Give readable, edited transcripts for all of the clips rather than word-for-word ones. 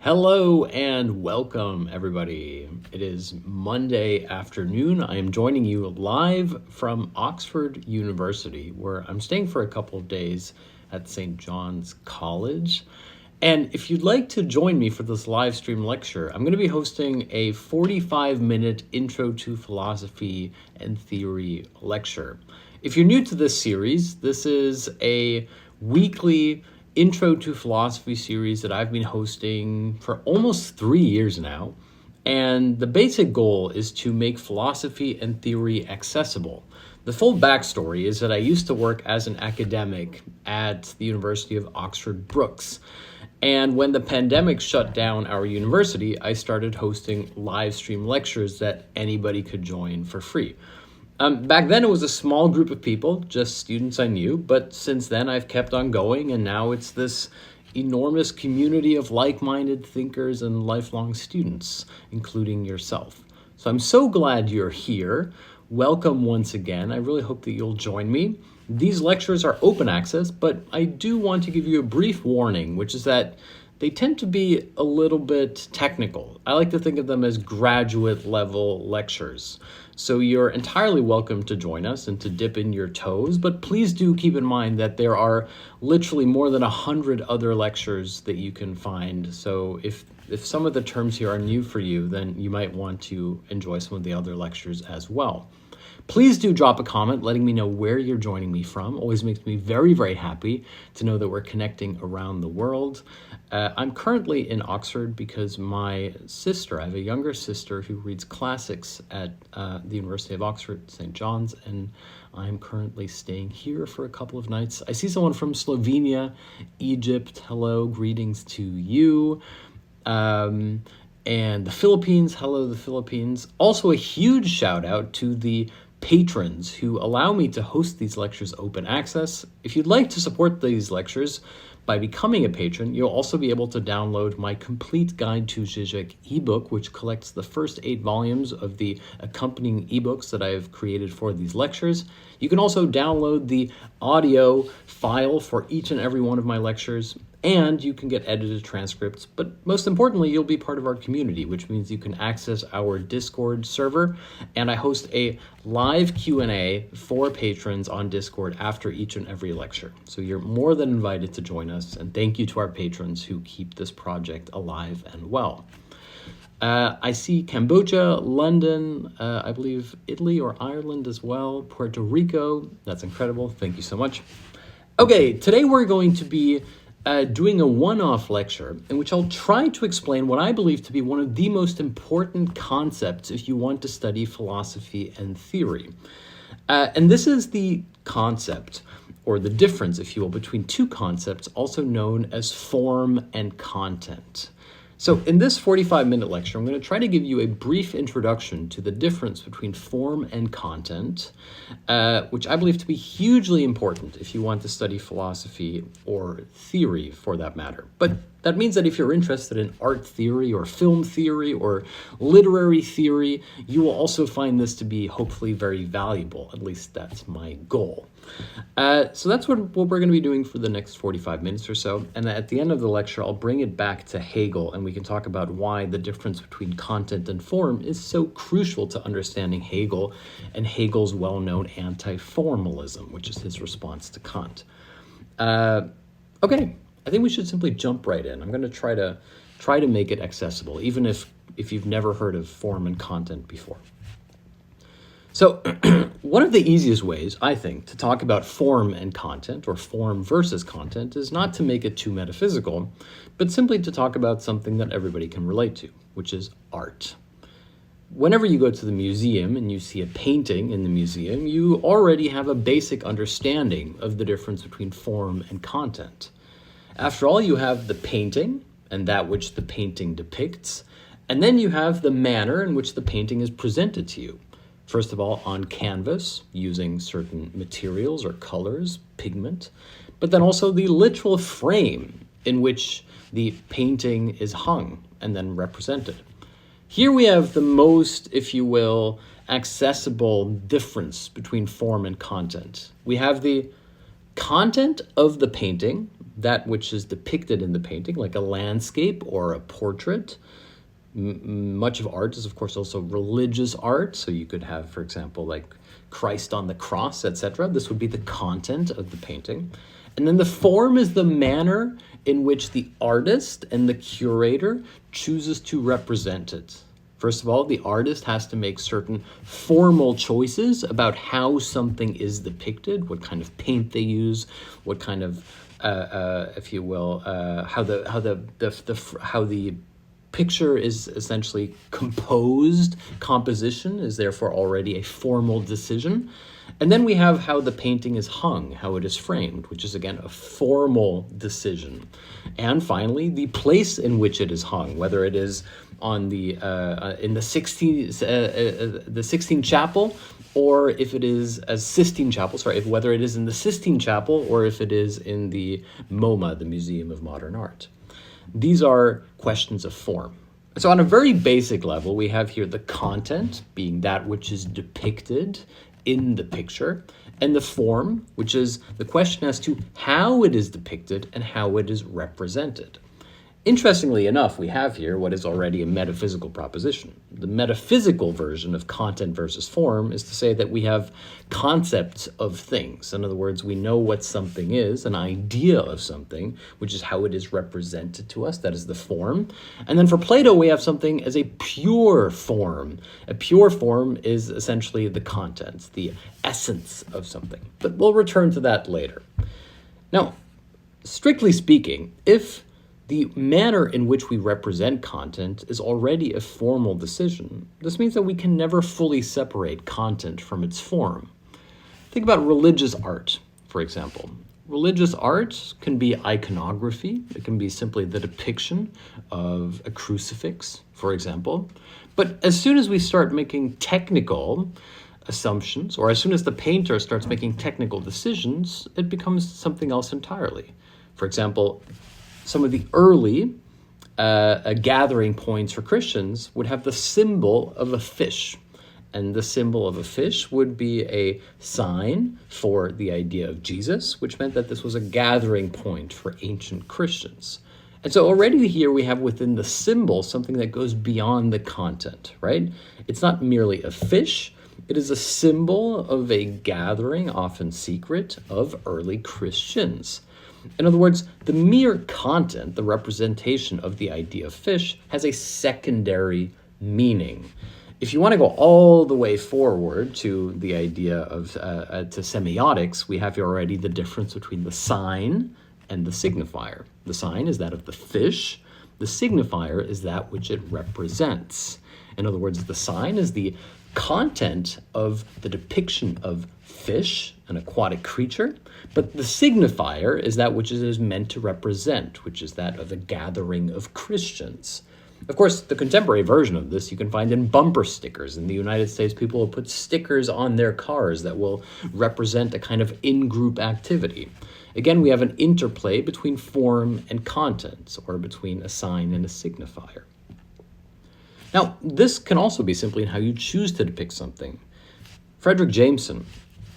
Hello and welcome, everybody. It is Monday afternoon. I am joining you live from Oxford University, where I'm staying for a couple of days at St. John's College. And if you'd like to join me for this live stream lecture, I'm going to be hosting a 45-minute Intro to Philosophy and Theory lecture. If you're new to this series, this is a weekly Intro to Philosophy series that I've been hosting for almost 3 years now. And the basic goal is to make philosophy and theory accessible. The full backstory is that I used to work as an academic at the University of Oxford Brookes. And when the pandemic shut down our university, I started hosting live stream lectures that anybody could join for free. Back then it was a small group of people, just students I knew, but since then I've kept on going, and now it's this enormous community of like-minded thinkers and lifelong students, including yourself. So I'm so glad you're here. Welcome once again. I really hope that you'll join me. These lectures are open access, but I do want to give you a brief warning, which is that they tend to be a little bit technical. I like to think of them as graduate level lectures. So you're entirely welcome to join us and to dip in your toes, but please do keep in mind that there are literally more than 100 other lectures that you can find. So if some of the terms here are new for you, then you might want to enjoy some of the other lectures as well. Please do drop a comment letting me know where you're joining me from. Always makes me very, very happy to know that we're connecting around the world. I'm currently in Oxford because my sister, I have a younger sister who reads classics at the University of Oxford, St. John's, and I'm currently staying here for a couple of nights. I see someone from Slovenia, Egypt. Hello, greetings to you. And the Philippines, hello, the Philippines. Also a huge shout out to the patrons who allow me to host these lectures open access. If you'd like to support these lectures by becoming a patron, you'll also be able to download my complete guide to Zizek ebook, which collects the first 8 volumes of the accompanying ebooks that I've created for these lectures. You can also download the audio file for each and every one of my lectures, and you can get edited transcripts. But most importantly, you'll be part of our community, which means you can access our Discord server, and I host a live Q&A for patrons on Discord after each and every lecture. So you're more than invited to join us, and thank you to our patrons who keep this project alive and well. I see Cambodia, London, I believe Italy or Ireland as well, Puerto Rico. That's incredible. Thank you so much. Okay, today we're going to be doing a one-off lecture in which I'll try to explain what I believe to be one of the most important concepts if you want to study philosophy and theory. And this is the concept, or the difference, if you will, between two concepts, also known as form and content. So in this 45-minute lecture, I'm going to try to give you a brief introduction to the difference between form and content, which I believe to be hugely important if you want to study philosophy or theory for that matter. But that means that if you're interested in art theory or film theory or literary theory, you will also find this to be hopefully very valuable. At least that's my goal. So that's what we're going to be doing for the next 45 minutes or so. And at the end of the lecture, I'll bring it back to Hegel, and we can talk about why the difference between content and form is so crucial to understanding Hegel and Hegel's well-known anti-formalism, which is his response to Kant. Okay, I think we should simply jump right in. I'm going to try to make it accessible, even if you've never heard of form and content before. So one of the easiest ways, I think, to talk about form and content, or form versus content, is not to make it too metaphysical, but simply to talk about something that everybody can relate to, which is art. Whenever you go to the museum and you see a painting in the museum, you already have a basic understanding of the difference between form and content. After all, you have the painting and that which the painting depicts, and then you have the manner in which the painting is presented to you. First of all, on canvas, using certain materials or colors, pigment, but then also the literal frame in which the painting is hung and then represented. Here we have the most, if you will, accessible difference between form and content. We have the content of the painting that which is depicted in the painting, like a landscape or a portrait. Much of art is, of course, also religious art. So you could have, for example, like Christ on the cross, etc. This would be the content of the painting. And then the form is the manner in which the artist and the curator chooses to represent it. First of all, the artist has to make certain formal choices about how something is depicted, what kind of paint they use, what kind of, if you will, how the picture is essentially composed. Composition is therefore already a formal decision. And then we have how the painting is hung, how it is framed, which is again a formal decision. And finally, the place in which it is hung, whether it is on the in the Sixtine Chapel, or if it is a Sistine Chapel, whether it is in the Sistine Chapel or if it is in the MoMA, the Museum of Modern Art. These are questions of form. So on a very basic level, we have here the content, being that which is depicted in the picture, and the form, which is the question as to how it is depicted and how it is represented. Interestingly enough, we have here what is already a metaphysical proposition. The metaphysical version of content versus form is to say that we have concepts of things. In other words, we know what something is, an idea of something, which is how it is represented to us. That is the form. And then for Plato, we have something as a pure form. A pure form is essentially the contents, the essence of something. But we'll return to that later. Now, strictly speaking, if the manner in which we represent content is already a formal decision, this means that we can never fully separate content from its form. Think about religious art, for example. Religious art can be iconography. It can be simply the depiction of a crucifix, for example. But as soon as we start making technical assumptions, or as soon as the painter starts making technical decisions, it becomes something else entirely. For example, some of the early gathering points for Christians would have the symbol of a fish. And the symbol of a fish would be a sign for the idea of Jesus, which meant that this was a gathering point for ancient Christians. And so already here we have within the symbol something that goes beyond the content, right? It's not merely a fish. It is a symbol of a gathering, often secret, of early Christians. In other words, the mere content, the representation of the idea of fish, has a secondary meaning. If you want to go all the way forward to the idea of to semiotics, we have here already the difference between the sign and the signifier. The sign is that of the fish. The signifier is that which it represents. In other words, the sign is the content of the depiction of fish, an aquatic creature, but the signifier is that which it is meant to represent, which is that of a gathering of Christians. Of course, the contemporary version of this you can find in bumper stickers. In the United States, people will put stickers on their cars that will represent a kind of in-group activity. Again, we have an interplay between form and content, or between a sign and a signifier. Now, this can also be simply in how you choose to depict something. Fredric Jameson,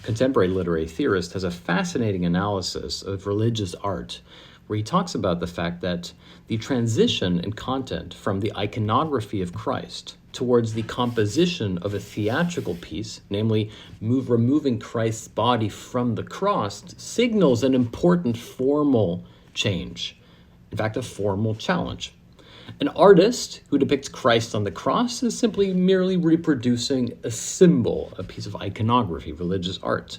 contemporary literary theorist, has a fascinating analysis of religious art where he talks about the fact that the transition in content from the iconography of Christ towards the composition of a theatrical piece, namely removing Christ's body from the cross, signals an important formal change, in fact, a formal challenge. An artist who depicts Christ on the cross is simply merely reproducing a symbol, a piece of iconography, religious art.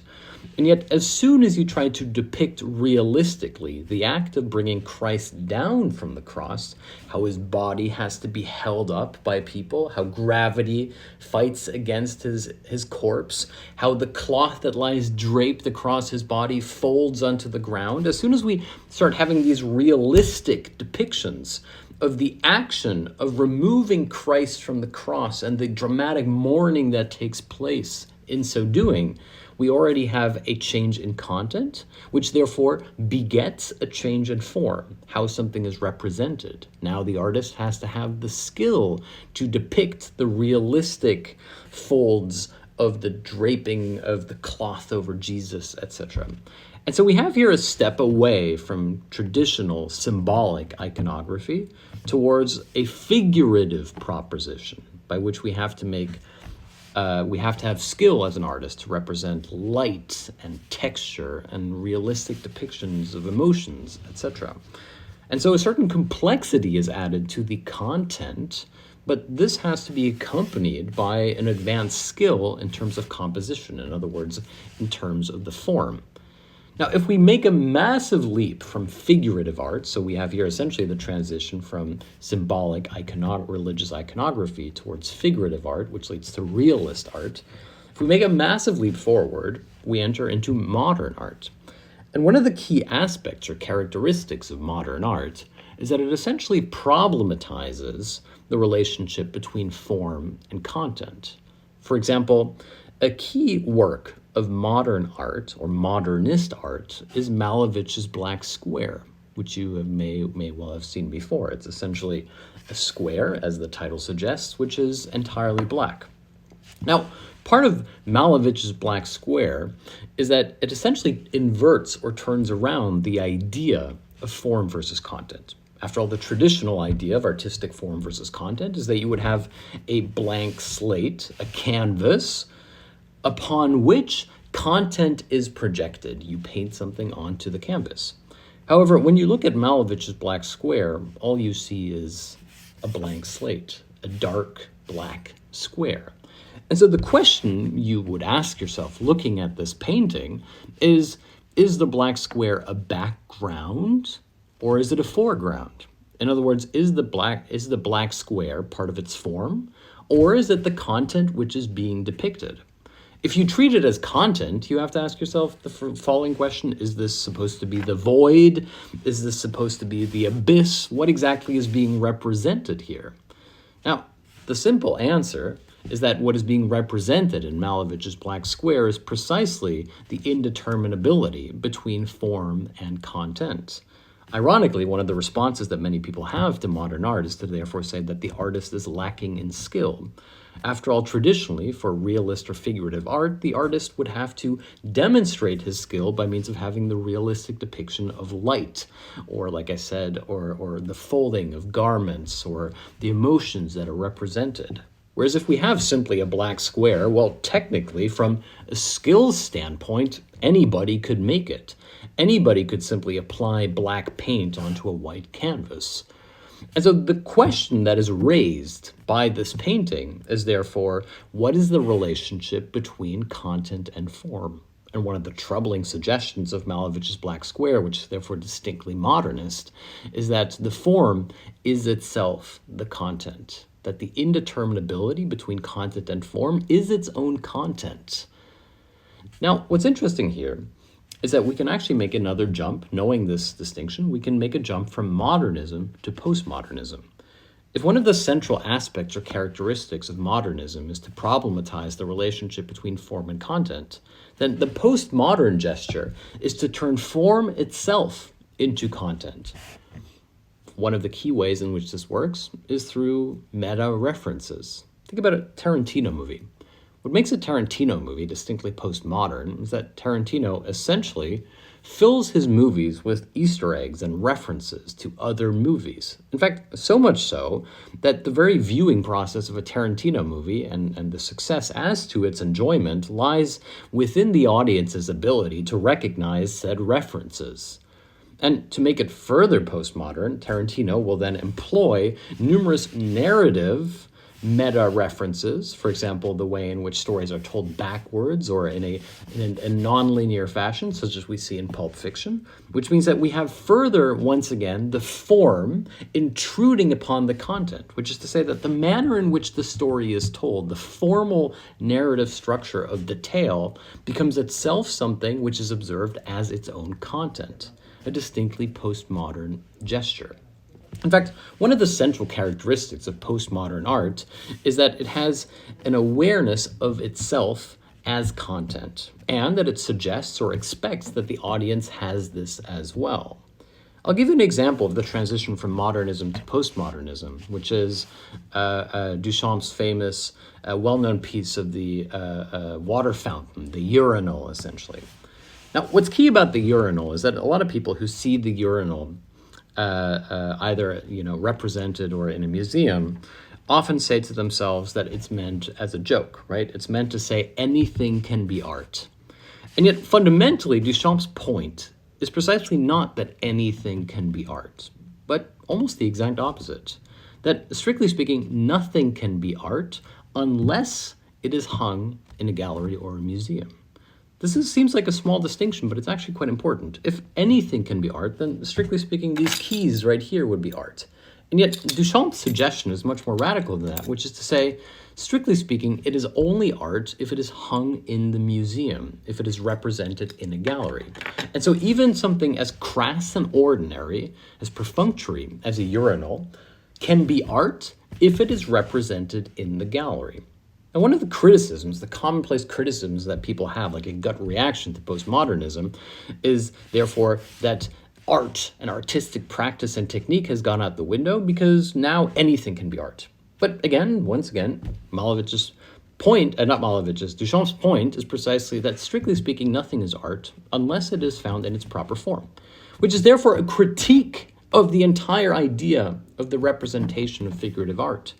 And yet, as soon as you try to depict realistically the act of bringing Christ down from the cross, how his body has to be held up by people, how gravity fights against his corpse, how the cloth that lies draped across his body folds onto the ground, as soon as we start having these realistic depictions of the action of removing Christ from the cross and the dramatic mourning that takes place in so doing, we already have a change in content, which therefore begets a change in form, how something is represented. Now the artist has to have the skill to depict the realistic folds of the draping of the cloth over Jesus, etc. And so we have here a step away from traditional symbolic iconography towards a figurative proposition by which we have to have skill as an artist to represent light and texture and realistic depictions of emotions, etc. And so a certain complexity is added to the content, but this has to be accompanied by an advanced skill in terms of composition, in other words, in terms of the form. Now, if we make a massive leap from figurative art, so we have here essentially the transition from symbolic religious iconography towards figurative art, which leads to realist art. If we make a massive leap forward, we enter into modern art. And one of the key aspects or characteristics of modern art is that it essentially problematizes the relationship between form and content. For example, a key work of modern art or modernist art is Malevich's Black Square, which you may well have seen before. It's essentially a square, as the title suggests, which is entirely black. Now, part of Malevich's Black Square is that it essentially inverts or turns around the idea of form versus content. After all, the traditional idea of artistic form versus content is that you would have a blank slate, a canvas, upon which content is projected. You paint something onto the canvas. However, when you look at Malevich's Black Square, all you see is a blank slate, a dark black square. And so the question you would ask yourself looking at this painting is the black square a background or is it a foreground? In other words, is the black square part of its form, or is it the content which is being depicted? If you treat it as content, you have to ask yourself the following question: is this supposed to be the void? Is this supposed to be the abyss? What exactly is being represented here? Now, the simple answer is that what is being represented in Malevich's Black Square is precisely the indeterminability between form and content. Ironically, one of the responses that many people have to modern art is to therefore say that the artist is lacking in skill. After all, traditionally, for realist or figurative art, the artist would have to demonstrate his skill by means of having the realistic depiction of light, or like I said, or the folding of garments, or the emotions that are represented. Whereas if we have simply a black square, well, technically, from a skills standpoint, anybody could make it. Anybody could simply apply black paint onto a white canvas. And so the question that is raised by this painting is therefore, what is the relationship between content and form? And one of the troubling suggestions of Malevich's Black Square, which is therefore distinctly modernist, is that the form is itself the content, that the indeterminability between content and form is its own content. Now, what's interesting here is that we can actually make another jump. Knowing this distinction, we can make a jump from modernism to postmodernism. If one of the central aspects or characteristics of modernism is to problematize the relationship between form and content, then the postmodern gesture is to turn form itself into content. One of the key ways in which this works is through meta references. Think about a Tarantino movie. What makes a Tarantino movie distinctly postmodern is that Tarantino essentially fills his movies with Easter eggs and references to other movies. In fact, so much so that the very viewing process of a Tarantino movie and the success as to its enjoyment lies within the audience's ability to recognize said references. And to make it further postmodern, Tarantino will then employ numerous narrative meta-references, for example, the way in which stories are told backwards or in a non-linear fashion, such as we see in Pulp Fiction, which means that we have further, once again, the form intruding upon the content, which is to say that the manner in which the story is told, the formal narrative structure of the tale, becomes itself something which is observed as its own content, a distinctly postmodern gesture. In fact, one of the central characteristics of postmodern art is that it has an awareness of itself as content, and that it suggests or expects that the audience has this as well. I'll give you an example of the transition from modernism to postmodernism, which is Duchamp's famous, well-known piece of the water fountain, the urinal, essentially. Now, what's key about the urinal is that a lot of people who see the urinal either represented or in a museum often say to themselves that it's meant as a joke, right? It's meant to say anything can be art. And yet, fundamentally, Duchamp's point is precisely not that anything can be art, but almost the exact opposite. That, strictly speaking, nothing can be art unless it is hung in a gallery or a museum. Seems like a small distinction, but it's actually quite important. If anything can be art, then strictly speaking, these keys right here would be art. And yet, Duchamp's suggestion is much more radical than that, which is to say, strictly speaking, it is only art if it is hung in the museum, if it is represented in a gallery. And so even something as crass and ordinary, as perfunctory as a urinal, can be art if it is represented in the gallery. And one of the criticisms, the commonplace criticisms that people have, like a gut reaction to postmodernism, is therefore that art and artistic practice and technique has gone out the window because now anything can be art. But again, once again, Duchamp's point is precisely that, strictly speaking, nothing is art unless it is found in its proper form, which is therefore a critique of the entire idea of the representation of figurative art.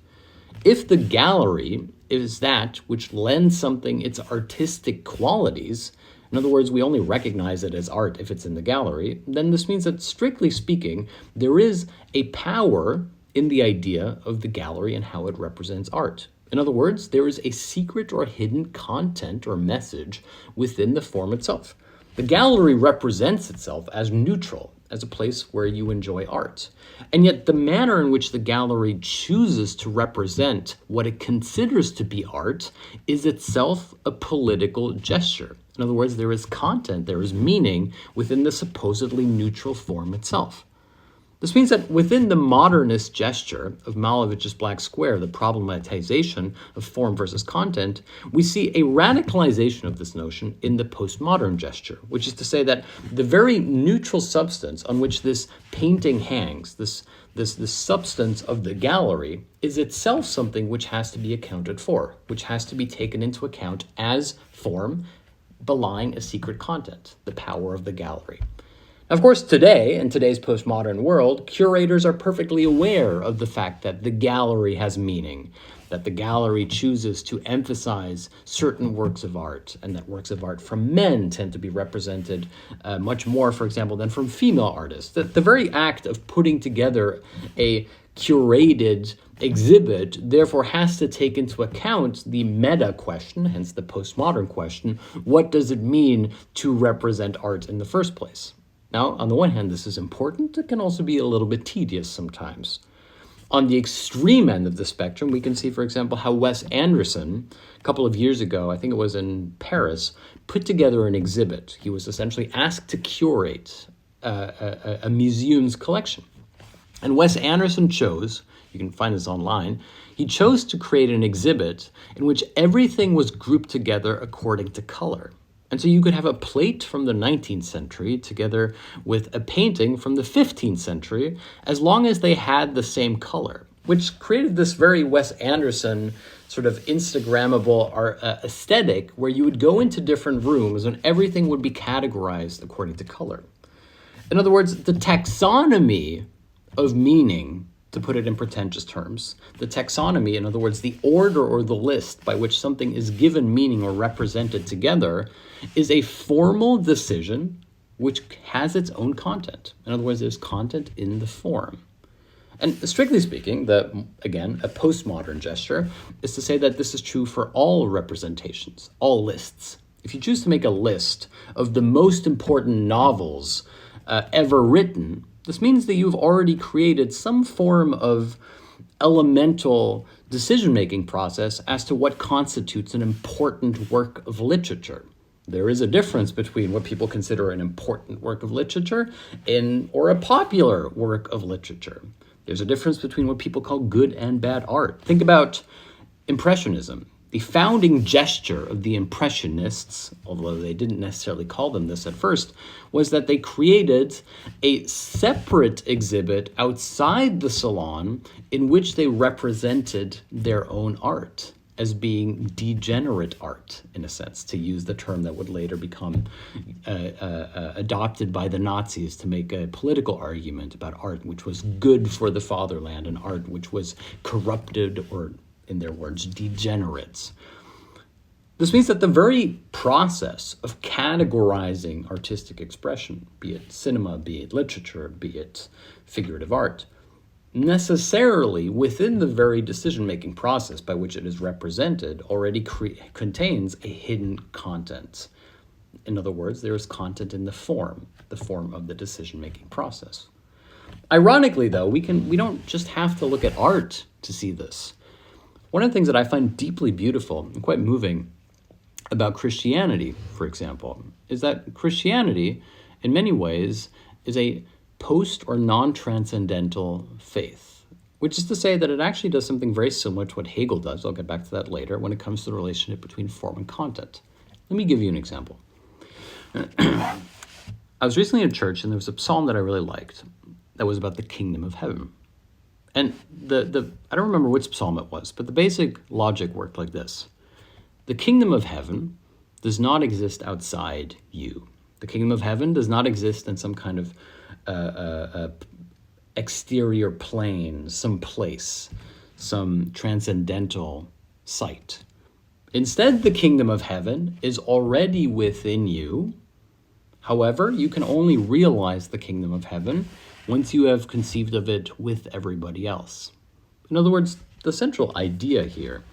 If the gallery is that which lends something its artistic qualities, in other words, we only recognize it as art if it's in the gallery, then this means that, strictly speaking, there is a power in the idea of the gallery and how it represents art. In other words, there is a secret or hidden content or message within the form itself. The gallery represents itself as neutral, as a place where you enjoy art. And yet the manner in which the gallery chooses to represent what it considers to be art is itself a political gesture. In other words, there is content, there is meaning within the supposedly neutral form itself. This means that within the modernist gesture of Malevich's Black Square, the problematization of form versus content, we see a radicalization of this notion in the postmodern gesture, which is to say that the very neutral substance on which this painting hangs, this substance of the gallery, is itself something which has to be accounted for, which has to be taken into account as form, belying a secret content, the power of the gallery. Of course, today, in today's postmodern world, curators are perfectly aware of the fact that the gallery has meaning, that the gallery chooses to emphasize certain works of art, and that works of art from men tend to be represented much more, for example, than from female artists. That the very act of putting together a curated exhibit therefore has to take into account the meta question, hence the postmodern question: what does it mean to represent art in the first place? Now, on the one hand, this is important. It can also be a little bit tedious sometimes. On the extreme end of the spectrum, we can see, for example, how Wes Anderson, a couple of years ago, I think it was in Paris, put together an exhibit. He was essentially asked to curate a museum's collection. And Wes Anderson chose, you can find this online, he chose to create an exhibit in which everything was grouped together according to color. And so you could have a plate from the 19th century together with a painting from the 15th century, as long as they had the same color, which created this very Wes Anderson sort of Instagrammable aesthetic where you would go into different rooms and everything would be categorized according to color. In other words, the taxonomy of meaning, to put it in pretentious terms, the taxonomy, in other words, the order or the list by which something is given meaning or represented together, is a formal decision which has its own content. In other words, there's content in the form. And strictly speaking, again, a postmodern gesture is to say that this is true for all representations, all lists. If you choose to make a list of the most important novels ever written, this means that you've already created some form of elemental decision-making process as to what constitutes an important work of literature. There is a difference between what people consider an important work of literature or a popular work of literature. There's a difference between what people call good and bad art. Think about Impressionism. The founding gesture of the Impressionists, although they didn't necessarily call them this at first, was that they created a separate exhibit outside the salon in which they represented their own art. as being degenerate art, in a sense, to use the term that would later become adopted by the Nazis to make a political argument about art which was good for the fatherland and art which was corrupted or, in their words, degenerates. This means that the very process of categorizing artistic expression, be it cinema, be it literature, be it figurative art, necessarily within the very decision-making process by which it is represented already contains a hidden content. In other words, there is content in the form of the decision-making process. Ironically, though, we don't just have to look at art to see this. One of the things that I find deeply beautiful and quite moving about Christianity, for example, is that Christianity, in many ways, is a post or non-transcendental faith, which is to say that it actually does something very similar to what Hegel does. I'll get back to that later when it comes to the relationship between form and content. Let me give you an example. I was recently in church and there was a psalm that I really liked that was about the kingdom of heaven. And I don't remember which psalm it was, but the basic logic worked like this. The kingdom of heaven does not exist outside you. The kingdom of heaven does not exist in some kind of exterior plane, some place, some transcendental site. Instead, the kingdom of heaven is already within you. However, you can only realize the kingdom of heaven once you have conceived of it with everybody else. In other words, the central idea here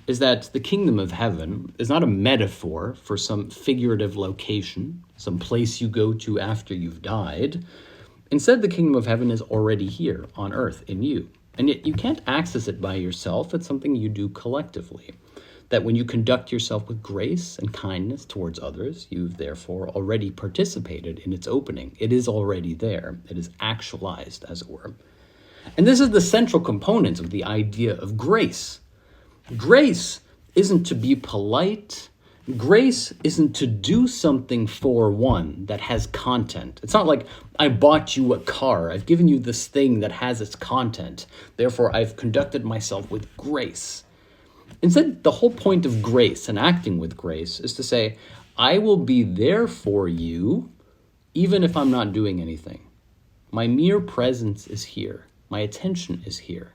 is that the kingdom of heaven is not a metaphor for some figurative location, some place you go to after you've died. Instead, the kingdom of heaven is already here on earth in you. And yet you can't access it by yourself. It's something you do collectively. That when you conduct yourself with grace and kindness towards others, you've therefore already participated in its opening. It is already there. It is actualized, as it were. And this is the central component of the idea of grace. Grace isn't to be polite. Grace isn't to do something for one that has content. It's not like I bought you a car. I've given you this thing that has its content. Therefore, I've conducted myself with grace. Instead, the whole point of grace and acting with grace is to say, I will be there for you even if I'm not doing anything. My mere presence is here. My attention is here.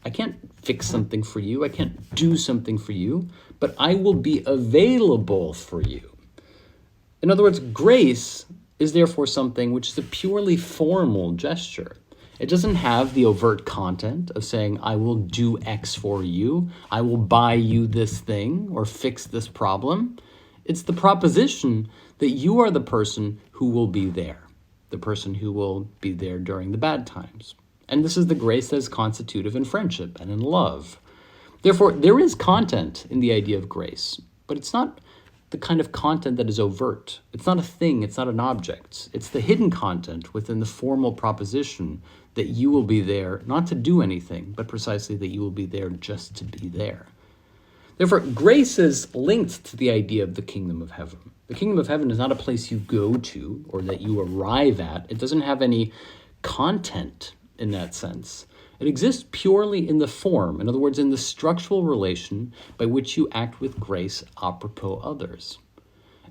I can't fix something for you. I can't do something for you, but I will be available for you. In other words, grace is therefore something which is a purely formal gesture. It doesn't have the overt content of saying, I will do X for you. I will buy you this thing or fix this problem. It's the proposition that you are the person who will be there, the person who will be there during the bad times. And this is the grace that is constitutive in friendship and in love. Therefore, there is content in the idea of grace, but it's not the kind of content that is overt. It's not a thing, it's not an object. It's the hidden content within the formal proposition that you will be there, not to do anything, but precisely that you will be there just to be there. Therefore, grace is linked to the idea of the kingdom of heaven. The kingdom of heaven is not a place you go to or that you arrive at. It doesn't have any content in that sense. It exists purely in the form, in other words, in the structural relation by which you act with grace apropos others.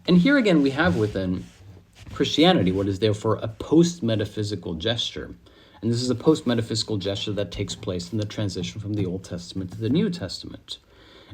And here again we have within Christianity what is therefore a post-metaphysical gesture. And this is a post-metaphysical gesture that takes place in the transition from the Old Testament to the New Testament.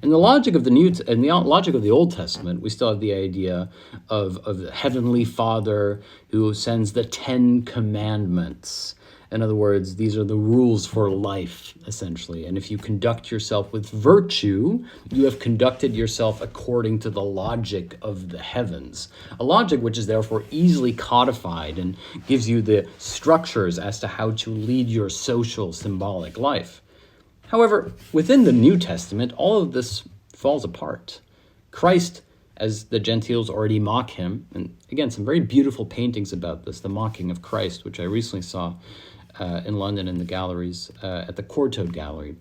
In the logic of the Old Testament, we still have the idea of the Heavenly Father who sends the 10 Commandments. In other words, these are the rules for life, essentially. And if you conduct yourself with virtue, you have conducted yourself according to the logic of the heavens. A logic which is therefore easily codified and gives you the structures as to how to lead your social, symbolic life. However, within the New Testament, all of this falls apart. Christ, as the Gentiles already mock him, and again, some very beautiful paintings about this, the mocking of Christ, which I recently saw in London in the galleries, at the Courtauld Gallery.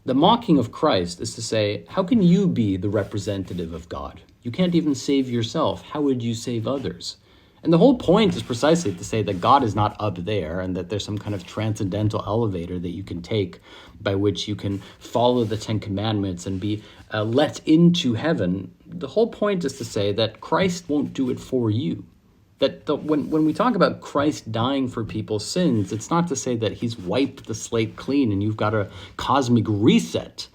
The mocking of Christ is to say, how can you be the representative of God? You can't even save yourself. How would you save others? And the whole point is precisely to say that God is not up there and that there's some kind of transcendental elevator that you can take by which you can follow the Ten Commandments and be let into heaven. The whole point is to say that Christ won't do it for you. That when we talk about Christ dying for people's sins, it's not to say that he's wiped the slate clean and you've got a cosmic reset.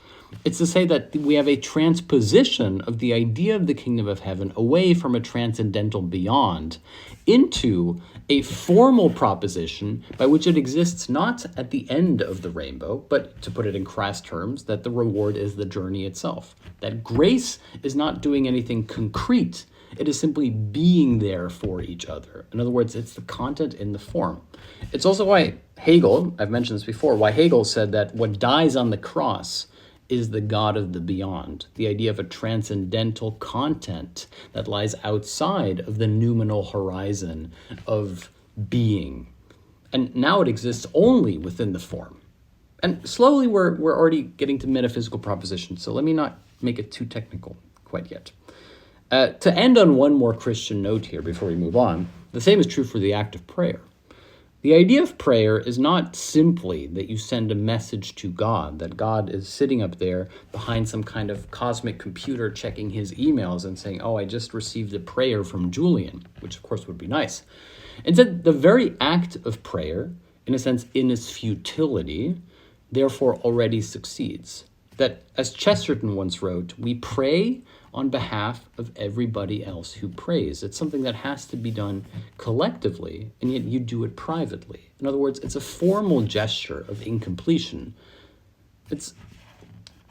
It's to say that we have a transposition of the idea of the kingdom of heaven away from a transcendental beyond into a formal proposition by which it exists not at the end of the rainbow, but to put it in crass terms, that the reward is the journey itself. That grace is not doing anything concrete. It is simply being there for each other. In other words, it's the content in the form. It's also why Hegel, I've mentioned this before, why Hegel said that what dies on the cross is the God of the beyond, the idea of a transcendental content that lies outside of the noumenal horizon of being. And now it exists only within the form. And slowly we're already getting to metaphysical propositions, so let me not make it too technical quite yet. To end on one more Christian note here before we move on, the same is true for the act of prayer. The idea of prayer is not simply that you send a message to God, that God is sitting up there behind some kind of cosmic computer checking his emails and saying, oh, I just received a prayer from Julian, which of course would be nice. Instead, the very act of prayer, in a sense, in its futility, therefore already succeeds. That, as Chesterton once wrote, we pray on behalf of everybody else who prays. It's something that has to be done collectively, and yet you do it privately. In other words, it's a formal gesture of incompletion. It's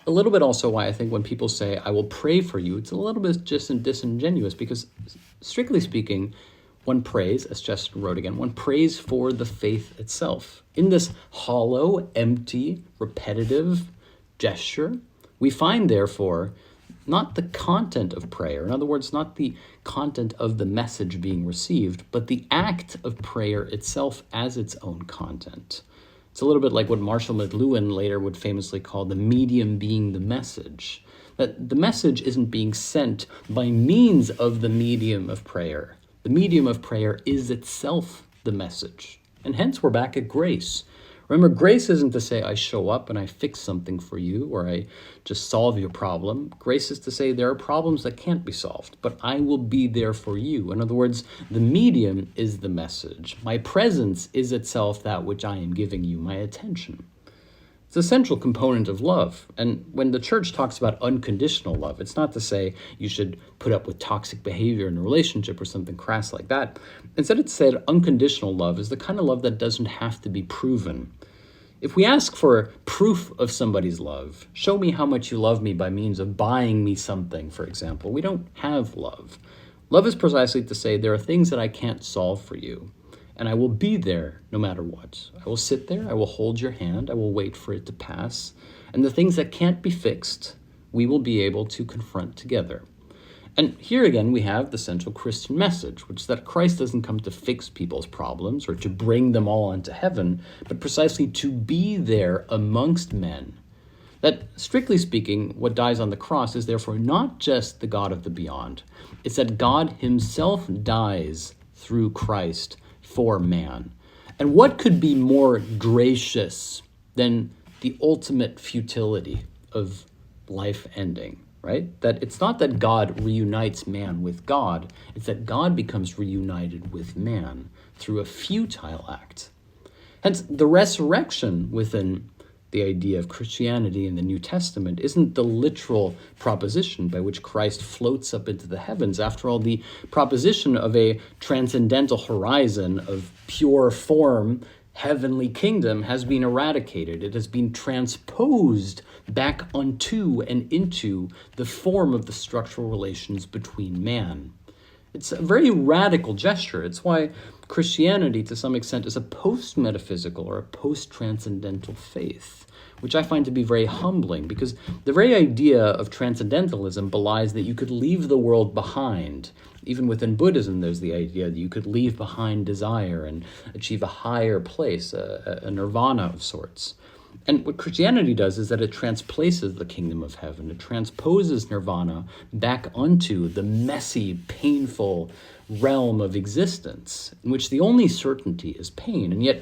a little bit also why I think when people say, I will pray for you, it's a little bit just disingenuous, because strictly speaking, one prays, as Chesterton wrote again, one prays for the faith itself. In this hollow, empty, repetitive gesture, we find, therefore, not the content of prayer, in other words, not the content of the message being received, but the act of prayer itself as its own content. It's a little bit like what Marshall McLuhan later would famously call the medium being the message. That the message isn't being sent by means of the medium of prayer. The medium of prayer is itself the message. And hence we're back at grace. Remember, grace isn't to say I show up and I fix something for you or I just solve your problem. Grace is to say there are problems that can't be solved, but I will be there for you. In other words, the medium is the message. My presence is itself that which I am giving you, my attention. It's a central component of love. And when the church talks about unconditional love, it's not to say you should put up with toxic behavior in a relationship or something crass like that. Instead, it's said unconditional love is the kind of love that doesn't have to be proven. If we ask for proof of somebody's love, show me how much you love me by means of buying me something, for example, we don't have love. Love is precisely to say there are things that I can't solve for you. And I will be there no matter what. I will sit there, I will hold your hand, I will wait for it to pass. And the things that can't be fixed, we will be able to confront together. And here again, we have the central Christian message, which is that Christ doesn't come to fix people's problems or to bring them all unto heaven, but precisely to be there amongst men. That, strictly speaking, what dies on the cross is therefore not just the God of the beyond. It's that God himself dies through Christ for man. And what could be more gracious than the ultimate futility of life ending, right? That it's not that God reunites man with God, it's that God becomes reunited with man through a futile act. Hence, the resurrection within the idea of Christianity in the New Testament isn't the literal proposition by which Christ floats up into the heavens. After all, the proposition of a transcendental horizon of pure form, heavenly kingdom has been eradicated. It has been transposed back onto and into the form of the structural relations between man. It's a very radical gesture. It's why Christianity, to some extent, is a post-metaphysical or a post-transcendental faith, which I find to be very humbling, because the very idea of transcendentalism belies that you could leave the world behind. Even within Buddhism, there's the idea that you could leave behind desire and achieve a higher place, a nirvana of sorts. And what Christianity does is that it transplaces the kingdom of heaven. It transposes nirvana back onto the messy, painful, realm of existence in which the only certainty is pain. And yet,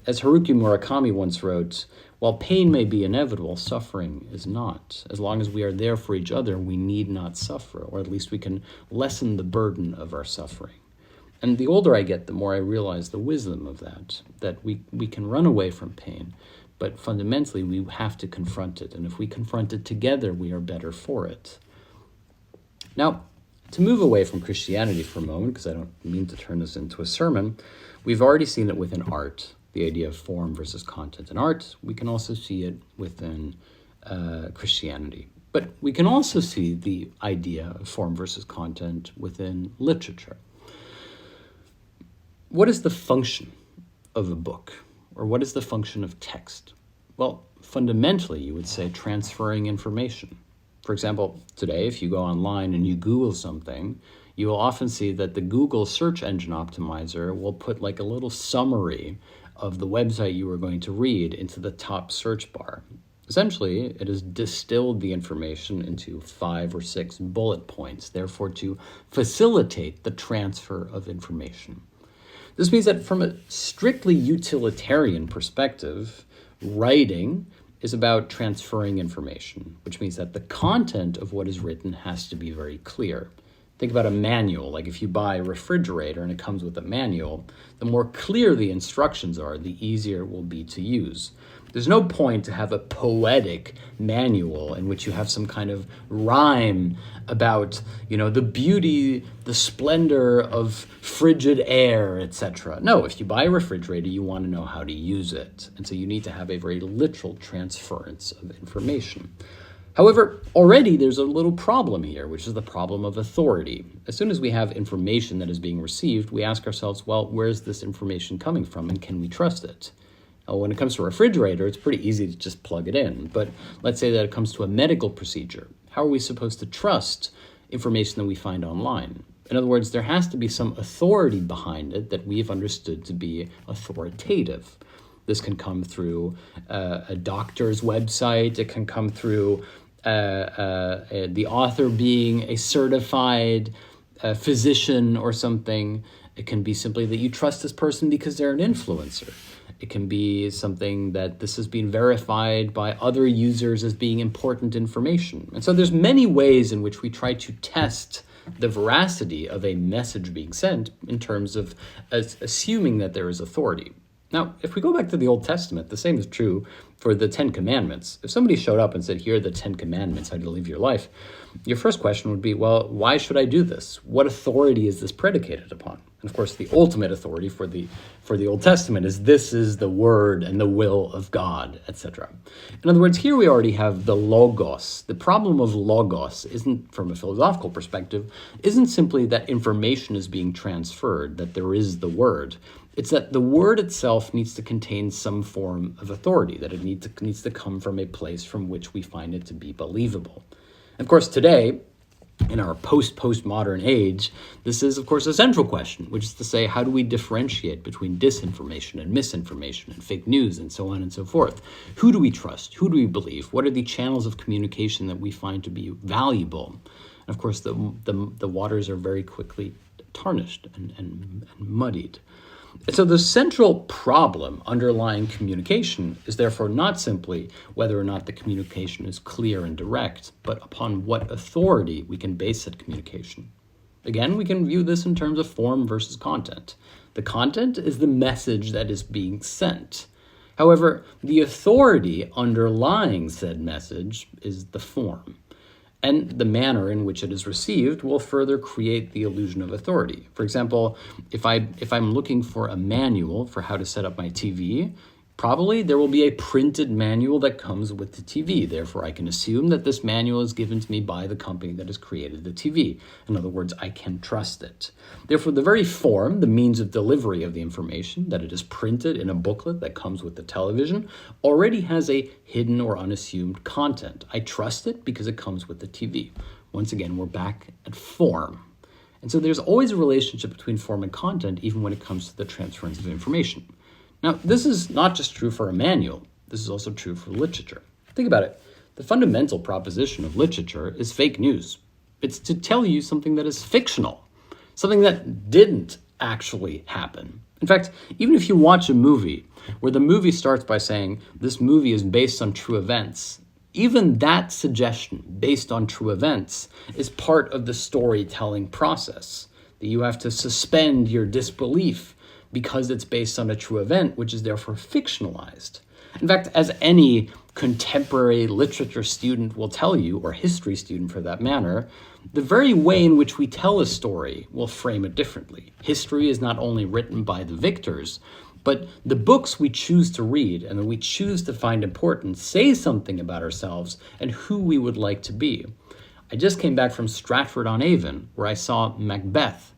as Haruki Murakami once wrote, while pain may be inevitable, suffering is not. As long as we are there for each other, we need not suffer, or at least we can lessen the burden of our suffering. And the older I get, the more I realize the wisdom of that we can run away from pain, but fundamentally we have to confront it. And if we confront it together, we are better for it. Now, to move away from Christianity for a moment, because I don't mean to turn this into a sermon, we've already seen it within art, the idea of form versus content in art. We can also see it within Christianity. But we can also see the idea of form versus content within literature. What is the function of a book? Or what is the function of text? Well, fundamentally, you would say transferring information. For example, today, if you go online and you Google something, you will often see that the Google search engine optimizer will put like a little summary of the website you were going to read into the top search bar. Essentially, it has distilled the information into 5 or 6 bullet points, therefore to facilitate the transfer of information. This means that from a strictly utilitarian perspective, writing is about transferring information, which means that the content of what is written has to be very clear. Think about a manual. Like if you buy a refrigerator and it comes with a manual, the more clear the instructions are, the easier it will be to use. There's no point to have a poetic manual in which you have some kind of rhyme about, the beauty, the splendor of frigid air, etc. No, if you buy a refrigerator, you want to know how to use it. And so you need to have a very literal transference of information. However, already there's a little problem here, which is the problem of authority. As soon as we have information that is being received, we ask ourselves, well, where's this information coming from and can we trust it? When it comes to a refrigerator, it's pretty easy to just plug it in. But let's say that it comes to a medical procedure. How are we supposed to trust information that we find online? In other words, there has to be some authority behind it that we've understood to be authoritative. This can come through a doctor's website. It can come through the author being a certified physician or something. It can be simply that you trust this person because they're an influencer. It can be something that this has been verified by other users as being important information. And so there's many ways in which we try to test the veracity of a message being sent in terms of assuming that there is authority. Now, if we go back to the Old Testament, the same is true for the 10 Commandments. If somebody showed up and said, here are the 10 Commandments, how to live your life, your first question would be, well, why should I do this? What authority is this predicated upon? And of course, the ultimate authority for the Old Testament is this is the word and the will of God, etc. In other words, here we already have the logos. The problem of logos isn't, from a philosophical perspective, isn't simply that information is being transferred, that there is the word. It's that the word itself needs to contain some form of authority, that it needs to come from a place from which we find it to be believable. And of course, today, in our postmodern age, this is, of course, a central question, which is to say, how do we differentiate between disinformation and misinformation and fake news and so on and so forth? Who do we trust? Who do we believe? What are the channels of communication that we find to be valuable? And of course, the waters are very quickly tarnished and muddied. And so the central problem underlying communication is therefore not simply whether or not the communication is clear and direct, but upon what authority we can base that communication. Again, we can view this in terms of form versus content. The content is the message that is being sent. However, the authority underlying said message is the form. And the manner in which it is received will further create the illusion of authority. For example, if I'm looking for a manual for how to set up my TV, probably there will be a printed manual that comes with the TV. Therefore, I can assume that this manual is given to me by the company that has created the TV. In other words, I can trust it. Therefore, the very form, the means of delivery of the information, that it is printed in a booklet that comes with the television, already has a hidden or unassumed content. I trust it because it comes with the TV. Once again, we're back at form. And so there's always a relationship between form and content, even when it comes to the transference of information. Now, this is not just true for a manual. This is also true for literature. Think about it. The fundamental proposition of literature is fake news. It's to tell you something that is fictional. something that didn't actually happen. In fact, even if you watch a movie where the movie starts by saying this movie is based on true events, even that suggestion, based on true events, is part of the storytelling process. That you have to suspend your disbelief because it's based on a true event, which is therefore fictionalized. In fact, as any contemporary literature student will tell you, or history student for that matter, the very way in which we tell a story will frame it differently. History is not only written by the victors, but the books we choose to read and that we choose to find important say something about ourselves and who we would like to be. I just came back from Stratford-on-Avon, where I saw Macbeth.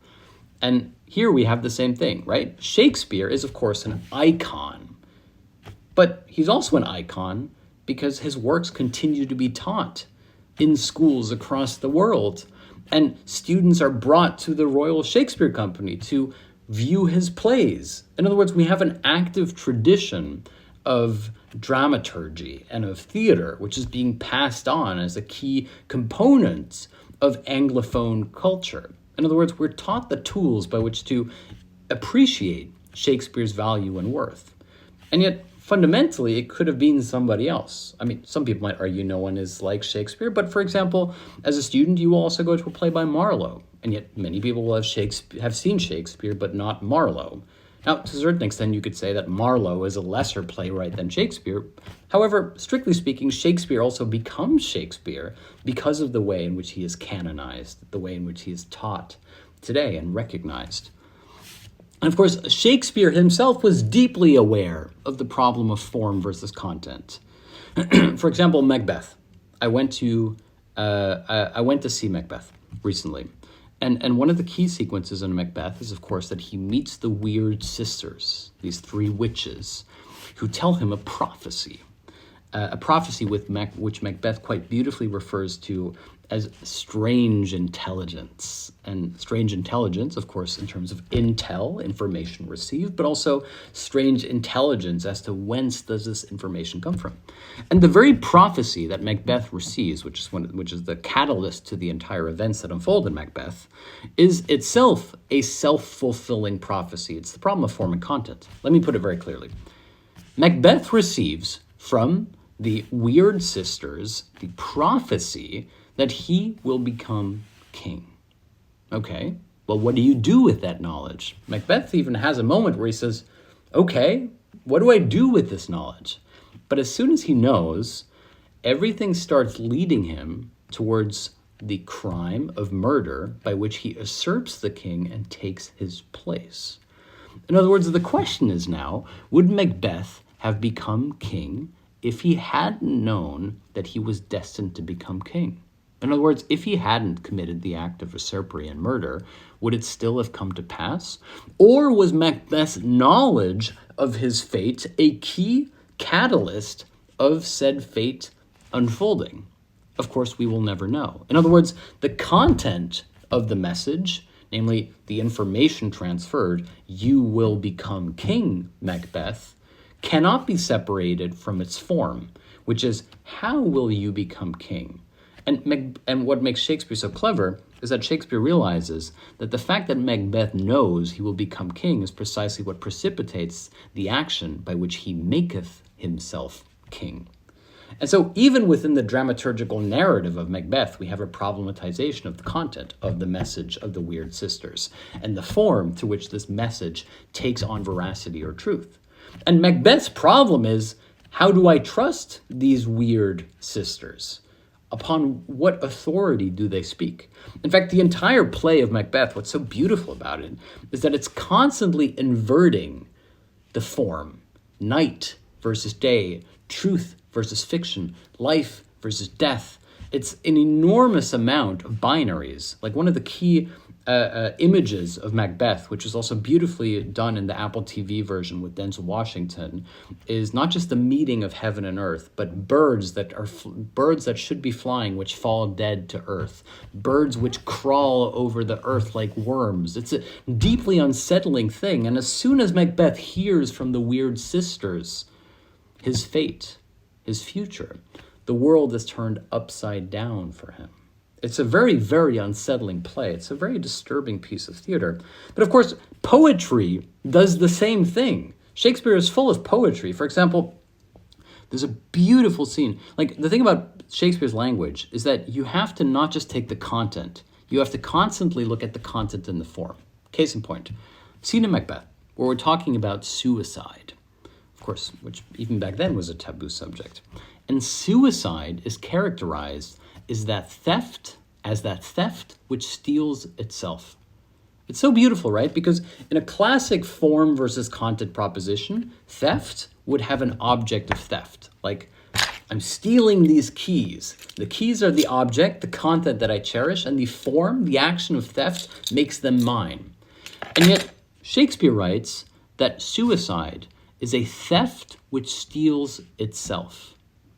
And here we have the same thing, right? Shakespeare is, of course, an icon. But he's also an icon because his works continue to be taught in schools across the world. And students are brought to the Royal Shakespeare Company to view his plays. In other words, we have an active tradition of dramaturgy and of theater, which is being passed on as a key component of Anglophone culture. In other words, we're taught the tools by which to appreciate Shakespeare's value and worth. And yet, fundamentally, it could have been somebody else. I mean, some people might argue no one is like Shakespeare, but for example, as a student, you will also go to a play by Marlowe, and yet many people will have seen Shakespeare, but not Marlowe. Now, to a certain extent, you could say that Marlowe is a lesser playwright than Shakespeare. However, strictly speaking, Shakespeare also becomes Shakespeare because of the way in which he is canonized, the way in which he is taught today and recognized. And of course, Shakespeare himself was deeply aware of the problem of form versus content. For example, Macbeth. I went to see Macbeth recently. And one of the key sequences in Macbeth is, of course, that he meets the weird sisters, these three witches, who tell him a prophecy which Macbeth quite beautifully refers to as strange intelligence. And strange intelligence, of course, in terms of intel, information received, but also strange intelligence as to whence does this information come from. And the very prophecy that Macbeth receives, which is the catalyst to the entire events that unfold in Macbeth, is itself a self-fulfilling prophecy. It's the problem of form and content. Let me put it very clearly. Macbeth receives from the weird sisters the prophecy that he will become king. Okay, well, what do you do with that knowledge? Macbeth even has a moment where he says, okay, what do I do with this knowledge? But as soon as he knows, everything starts leading him towards the crime of murder by which he usurps the king and takes his place. In other words, the question is now, would Macbeth have become king if he hadn't known that he was destined to become king? In other words, if he hadn't committed the act of usurpery and murder, would it still have come to pass? Or was Macbeth's knowledge of his fate a key catalyst of said fate unfolding? Of course, we will never know. In other words, the content of the message, namely the information transferred, you will become king, Macbeth, cannot be separated from its form, which is, how will you become king? And what makes Shakespeare so clever is that Shakespeare realizes that the fact that Macbeth knows he will become king is precisely what precipitates the action by which he maketh himself king. And so even within the dramaturgical narrative of Macbeth, we have a problematization of the content of the message of the weird sisters and the form to which this message takes on veracity or truth. And Macbeth's problem is, how do I trust these weird sisters? Upon what authority do they speak? In fact, the entire play of Macbeth, what's so beautiful about it, is that it's constantly inverting the form. Night versus day, truth versus fiction, life versus death. It's an enormous amount of binaries. Like one of the key images of Macbeth, which is also beautifully done in the Apple TV version with Denzel Washington, is not just the meeting of heaven and earth, but birds that should be flying, which fall dead to earth, birds which crawl over the earth like worms. It's a deeply unsettling thing. And as soon as Macbeth hears from the weird sisters his fate, his future, the world is turned upside down for him. It's a very, very unsettling play. It's a very disturbing piece of theater. But of course, poetry does the same thing. Shakespeare is full of poetry. For example, there's a beautiful scene. Like, the thing about Shakespeare's language is that you have to not just take the content, you have to constantly look at the content and the form. Case in point, scene in Macbeth, where we're talking about suicide, of course, which even back then was a taboo subject. And suicide is characterized as that theft which steals itself. It's so beautiful, right? Because in a classic form versus content proposition, theft would have an object of theft. Like, I'm stealing these keys. The keys are the object, the content that I cherish, and the form, the action of theft, makes them mine. And yet, Shakespeare writes that suicide is a theft which steals itself,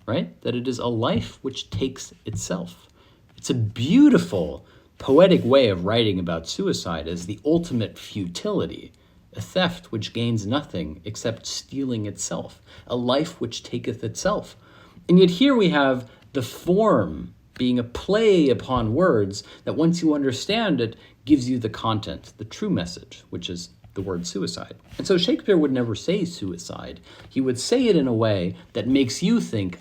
right? That it is a life which takes itself. It's a beautiful, poetic way of writing about suicide as the ultimate futility, a theft which gains nothing except stealing itself, a life which taketh itself. And yet here we have the form being a play upon words that once you understand it, gives you the content, the true message, which is the word suicide. And so Shakespeare would never say suicide. He would say it in a way that makes you think,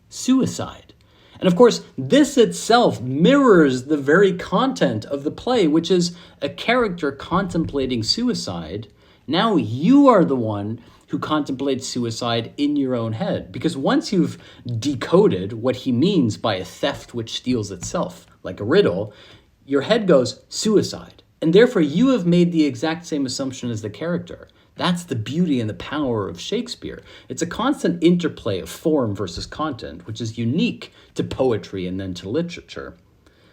suicide. And of course, this itself mirrors the very content of the play, which is a character contemplating suicide. Now you are the one who contemplates suicide in your own head. Because once you've decoded what he means by a theft which steals itself, like a riddle, your head goes, suicide. And therefore you have made the exact same assumption as the character. That's the beauty and the power of Shakespeare. It's a constant interplay of form versus content, which is unique to poetry and then to literature.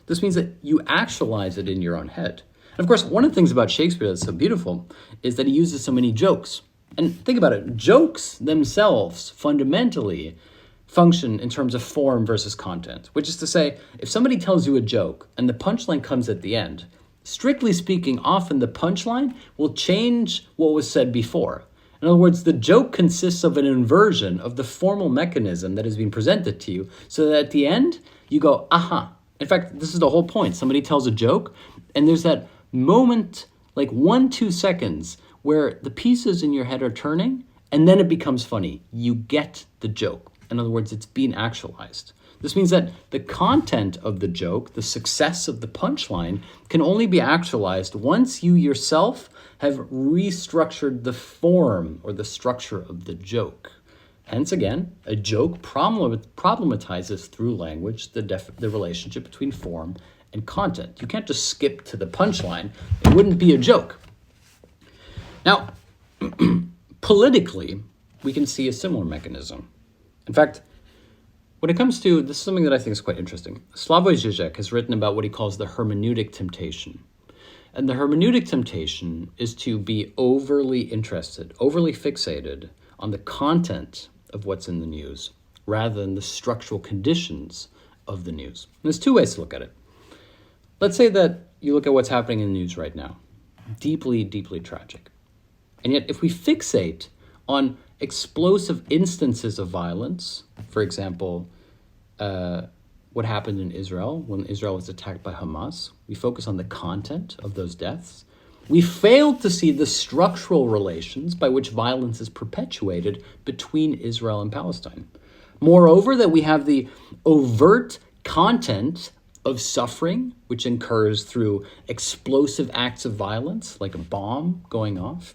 This means that you actualize it in your own head. And of course, one of the things about Shakespeare that's so beautiful is that he uses so many jokes. And think about it, jokes themselves fundamentally function in terms of form versus content, which is to say, if somebody tells you a joke and the punchline comes at the end, strictly speaking, often the punchline will change what was said before. In other words, the joke consists of an inversion of the formal mechanism that has been presented to you, so that at the end, you go, aha. In fact, this is the whole point. Somebody tells a joke, and there's that moment, like 1-2 seconds, where the pieces in your head are turning, and then it becomes funny. You get the joke. In other words, it's being actualized. This means that the content of the joke, the success of the punchline, can only be actualized once you yourself have restructured the form or the structure of the joke. Hence, again, a joke problematizes through language the relationship between form and content. You can't just skip to the punchline. It wouldn't be a joke. Now, politically, we can see a similar mechanism. In fact, when it comes to, this is something that I think is quite interesting. Slavoj Žižek has written about what he calls the hermeneutic temptation. And the hermeneutic temptation is to be overly interested, overly fixated on the content of what's in the news, rather than the structural conditions of the news. And there's two ways to look at it. Let's say that you look at what's happening in the news right now. Deeply, deeply tragic. And yet, if we fixate on explosive instances of violence, for example, what happened in Israel when Israel was attacked by Hamas, we focus on the content of those deaths. We fail to see the structural relations by which violence is perpetuated between Israel and Palestine. Moreover, that we have the overt content of suffering, which occurs through explosive acts of violence, like a bomb going off,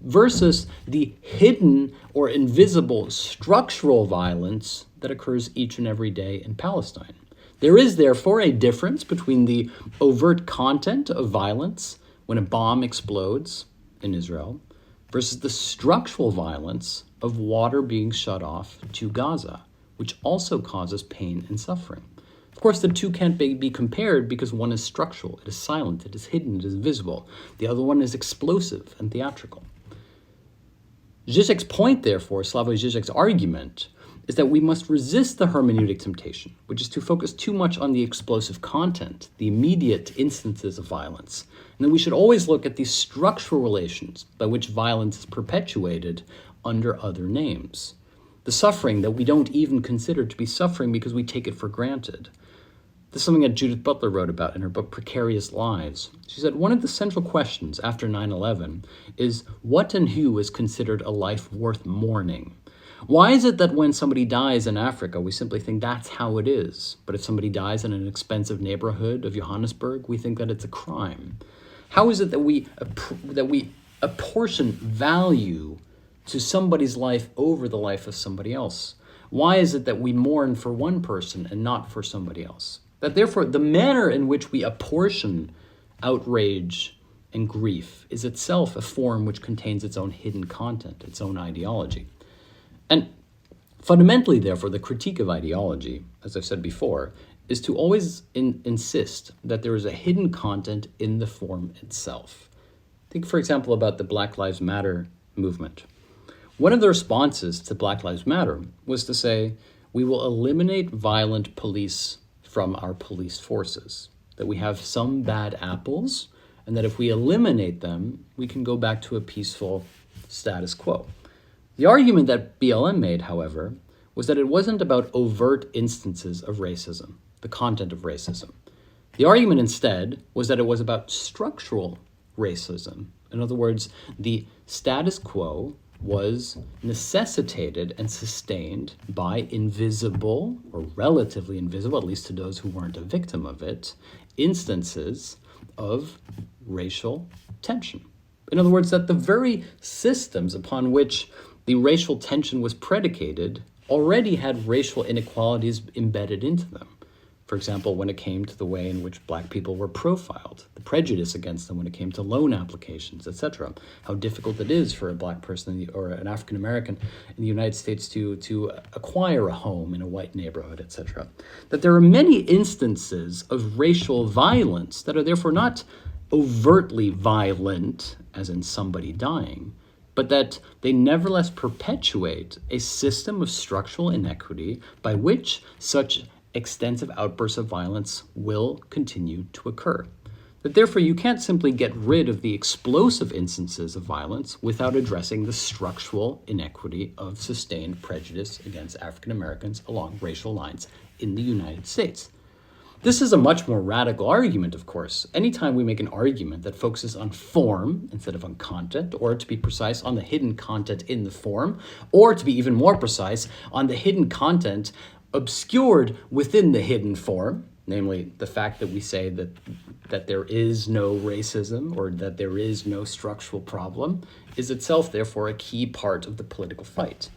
versus the hidden or invisible structural violence that occurs each and every day in Palestine. There is therefore a difference between the overt content of violence when a bomb explodes in Israel versus the structural violence of water being shut off to Gaza, which also causes pain and suffering. Of course, the two can't be compared because one is structural, it is silent, it is hidden, it is visible. The other one is explosive and theatrical. Žižek's point, therefore, Slavoj Žižek's argument, is that we must resist the hermeneutic temptation, which is to focus too much on the explosive content, the immediate instances of violence, and that we should always look at the structural relations by which violence is perpetuated under other names. The suffering that we don't even consider to be suffering because we take it for granted. This is something that Judith Butler wrote about in her book Precarious Lives. She said, one of the central questions after 9/11 is what and who is considered a life worth mourning? Why is it that when somebody dies in Africa, we simply think that's how it is? But if somebody dies in an expensive neighborhood of Johannesburg, we think that it's a crime. How is it that we apportion value to somebody's life over the life of somebody else? Why is it that we mourn for one person and not for somebody else? That therefore the manner in which we apportion outrage and grief is itself a form which contains its own hidden content, its own ideology. And fundamentally, therefore, the critique of ideology, as I've said before, is to always insist that there is a hidden content in the form itself. Think, for example, about the Black Lives Matter movement. One of the responses to Black Lives Matter was to say, we will eliminate violent police from our police forces, that we have some bad apples, and that if we eliminate them, we can go back to a peaceful status quo. The argument that BLM made, however, was that it wasn't about overt instances of racism, the content of racism. The argument instead was that it was about structural racism. In other words, the status quo was necessitated and sustained by invisible, or relatively invisible, at least to those who weren't a victim of it, instances of racial tension. In other words, that the very systems upon which the racial tension was predicated already had racial inequalities embedded into them. For example, when it came to the way in which Black people were profiled, the prejudice against them when it came to loan applications, etc., how difficult it is for a Black person or an African American in the United States to acquire a home in a white neighborhood, etc. That there are many instances of racial violence that are therefore not overtly violent, as in somebody dying, but that they nevertheless perpetuate a system of structural inequity by which such extensive outbursts of violence will continue to occur. That therefore you can't simply get rid of the explosive instances of violence without addressing the structural inequity of sustained prejudice against African Americans along racial lines in the United States. This is a much more radical argument, of course. Anytime we make an argument that focuses on form instead of on content, or to be precise, on the hidden content in the form, or to be even more precise, on the hidden content obscured within the hidden form, namely the fact that we say that there is no racism or that there is no structural problem, is itself therefore a key part of the political fight.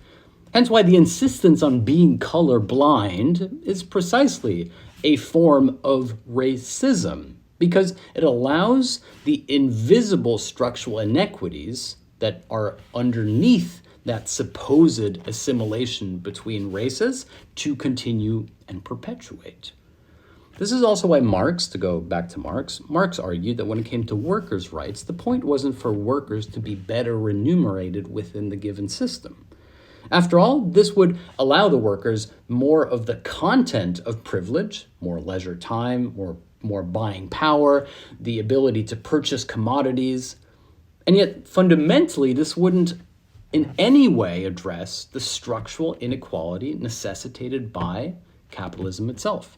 Hence why the insistence on being colorblind is precisely a form of racism, because it allows the invisible structural inequities that are underneath that supposed assimilation between races to continue and perpetuate. This is also why Marx, to go back to Marx argued that when it came to workers' rights, the point wasn't for workers to be better remunerated within the given system. After all, this would allow the workers more of the content of privilege, more leisure time, more buying power, the ability to purchase commodities. And yet, fundamentally, this wouldn't in any way address the structural inequality necessitated by capitalism itself.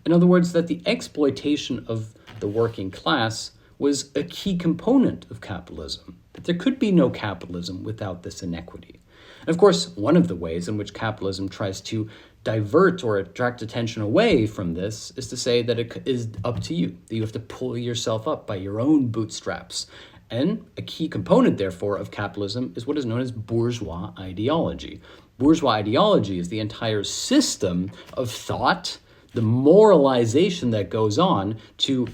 In other words, that the exploitation of the working class was a key component of capitalism, that there could be no capitalism without this inequity. And of course, one of the ways in which capitalism tries to divert or attract attention away from this is to say that it is up to you, that you have to pull yourself up by your own bootstraps. And a key component, therefore, of capitalism is what is known as bourgeois ideology. Bourgeois ideology is the entire system of thought, the moralization that goes on to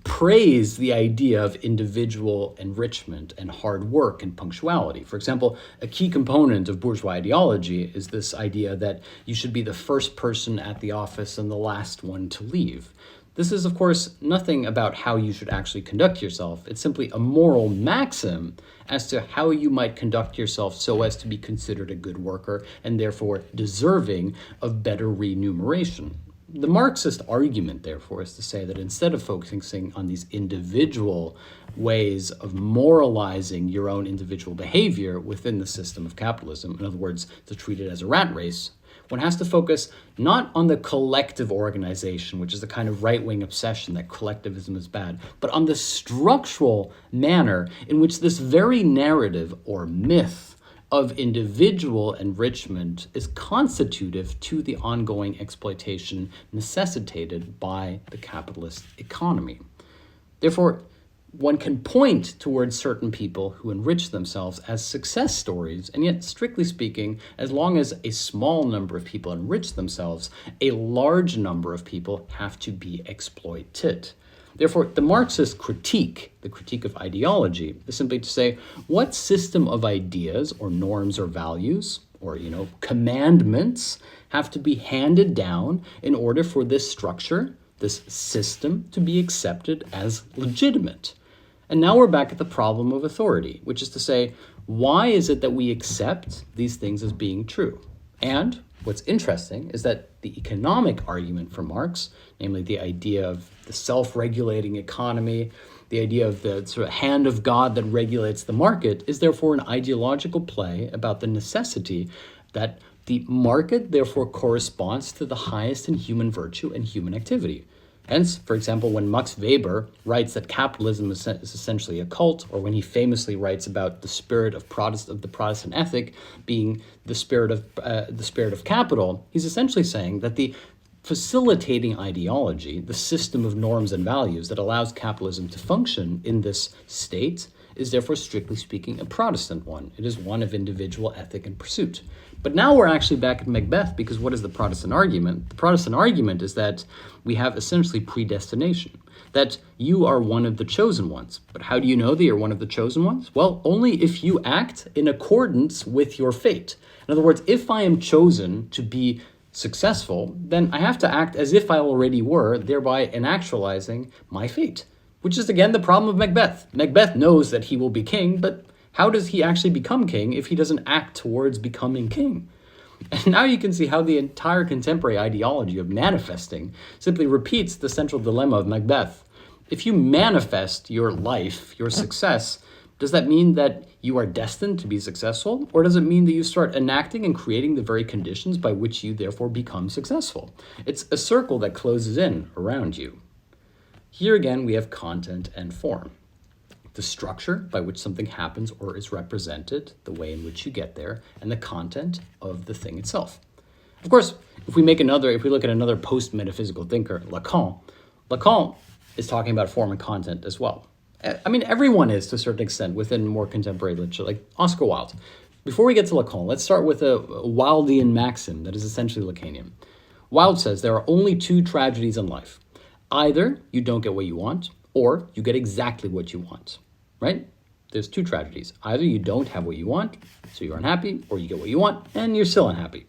praise the idea of individual enrichment and hard work and punctuality. For example, a key component of bourgeois ideology is this idea that you should be the first person at the office and the last one to leave. This is, of course, nothing about how you should actually conduct yourself. It's simply a moral maxim as to how you might conduct yourself so as to be considered a good worker and therefore deserving of better remuneration. The Marxist argument, therefore, is to say that instead of focusing on these individual ways of moralizing your own individual behavior within the system of capitalism, in other words, to treat it as a rat race, one has to focus not on the collective organization, which is the kind of right-wing obsession that collectivism is bad, but on the structural manner in which this very narrative or myth of individual enrichment is constitutive to the ongoing exploitation necessitated by the capitalist economy. Therefore, one can point towards certain people who enrich themselves as success stories, and yet, strictly speaking, as long as a small number of people enrich themselves, a large number of people have to be exploited. Therefore, the Marxist critique, the critique of ideology, is simply to say, what system of ideas or norms or values or, commandments have to be handed down in order for this structure, this system, to be accepted as legitimate? And now we're back at the problem of authority, which is to say, why is it that we accept these things as being true? And what's interesting is that the economic argument for Marx, namely the idea of the self-regulating economy, the idea of the sort of hand of God that regulates the market, is therefore an ideological play about the necessity that the market therefore corresponds to the highest in human virtue and human activity. Hence, for example, when Max Weber writes that capitalism is essentially a cult, or when he famously writes about the spirit of the Protestant ethic being the spirit of capital, he's essentially saying that the facilitating ideology, the system of norms and values that allows capitalism to function in this state, is therefore, strictly speaking, a Protestant one. It is one of individual ethic and pursuit. But now we're actually back at Macbeth, because what is the Protestant argument? The Protestant argument is that we have essentially predestination, that you are one of the chosen ones. But how do you know that you're one of the chosen ones? Well, only if you act in accordance with your fate. In other words, if I am chosen to be successful, then I have to act as if I already were, thereby actualizing my fate. Which is, again, the problem of Macbeth. Macbeth knows that he will be king, but how does he actually become king if he doesn't act towards becoming king? And now you can see how the entire contemporary ideology of manifesting simply repeats the central dilemma of Macbeth. If you manifest your life, your success, does that mean that you are destined to be successful? Or does it mean that you start enacting and creating the very conditions by which you therefore become successful? It's a circle that closes in around you. Here again, we have content and form. The structure by which something happens or is represented, the way in which you get there, and the content of the thing itself. Of course, if we look at another post-metaphysical thinker, Lacan is talking about form and content as well. I mean, everyone is to a certain extent within more contemporary literature, like Oscar Wilde. Before we get to Lacan, let's start with a Wildean maxim that is essentially Lacanian. Wilde says there are only two tragedies in life. Either you don't get what you want, or you get exactly what you want, right? There's two tragedies. Either you don't have what you want, so you're unhappy, or you get what you want, and you're still unhappy.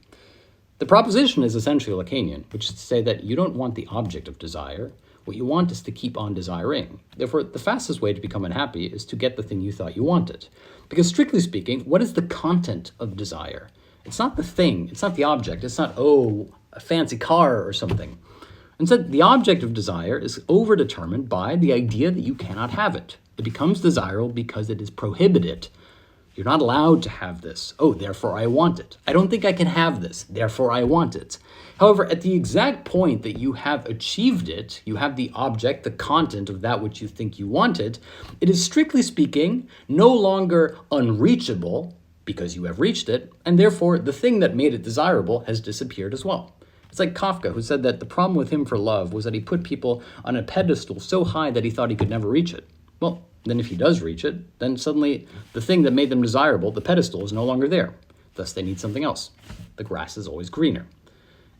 The proposition is essentially Lacanian, which is to say that you don't want the object of desire. What you want is to keep on desiring. Therefore, the fastest way to become unhappy is to get the thing you thought you wanted. Because strictly speaking, what is the content of desire? It's not the thing, it's not the object, it's not, a fancy car or something. Instead, the object of desire is overdetermined by the idea that you cannot have it. It becomes desirable because it is prohibited. You're not allowed to have this. Oh, therefore I want it. I don't think I can have this. Therefore I want it. However, at the exact point that you have achieved it, you have the object, the content of that which you think you wanted, it is strictly speaking no longer unreachable because you have reached it, and therefore the thing that made it desirable has disappeared as well. It's like Kafka, who said that the problem with him for love was that he put people on a pedestal so high that he thought he could never reach it. Well, then if he does reach it, then suddenly the thing that made them desirable, the pedestal, is no longer there. Thus, they need something else. The grass is always greener.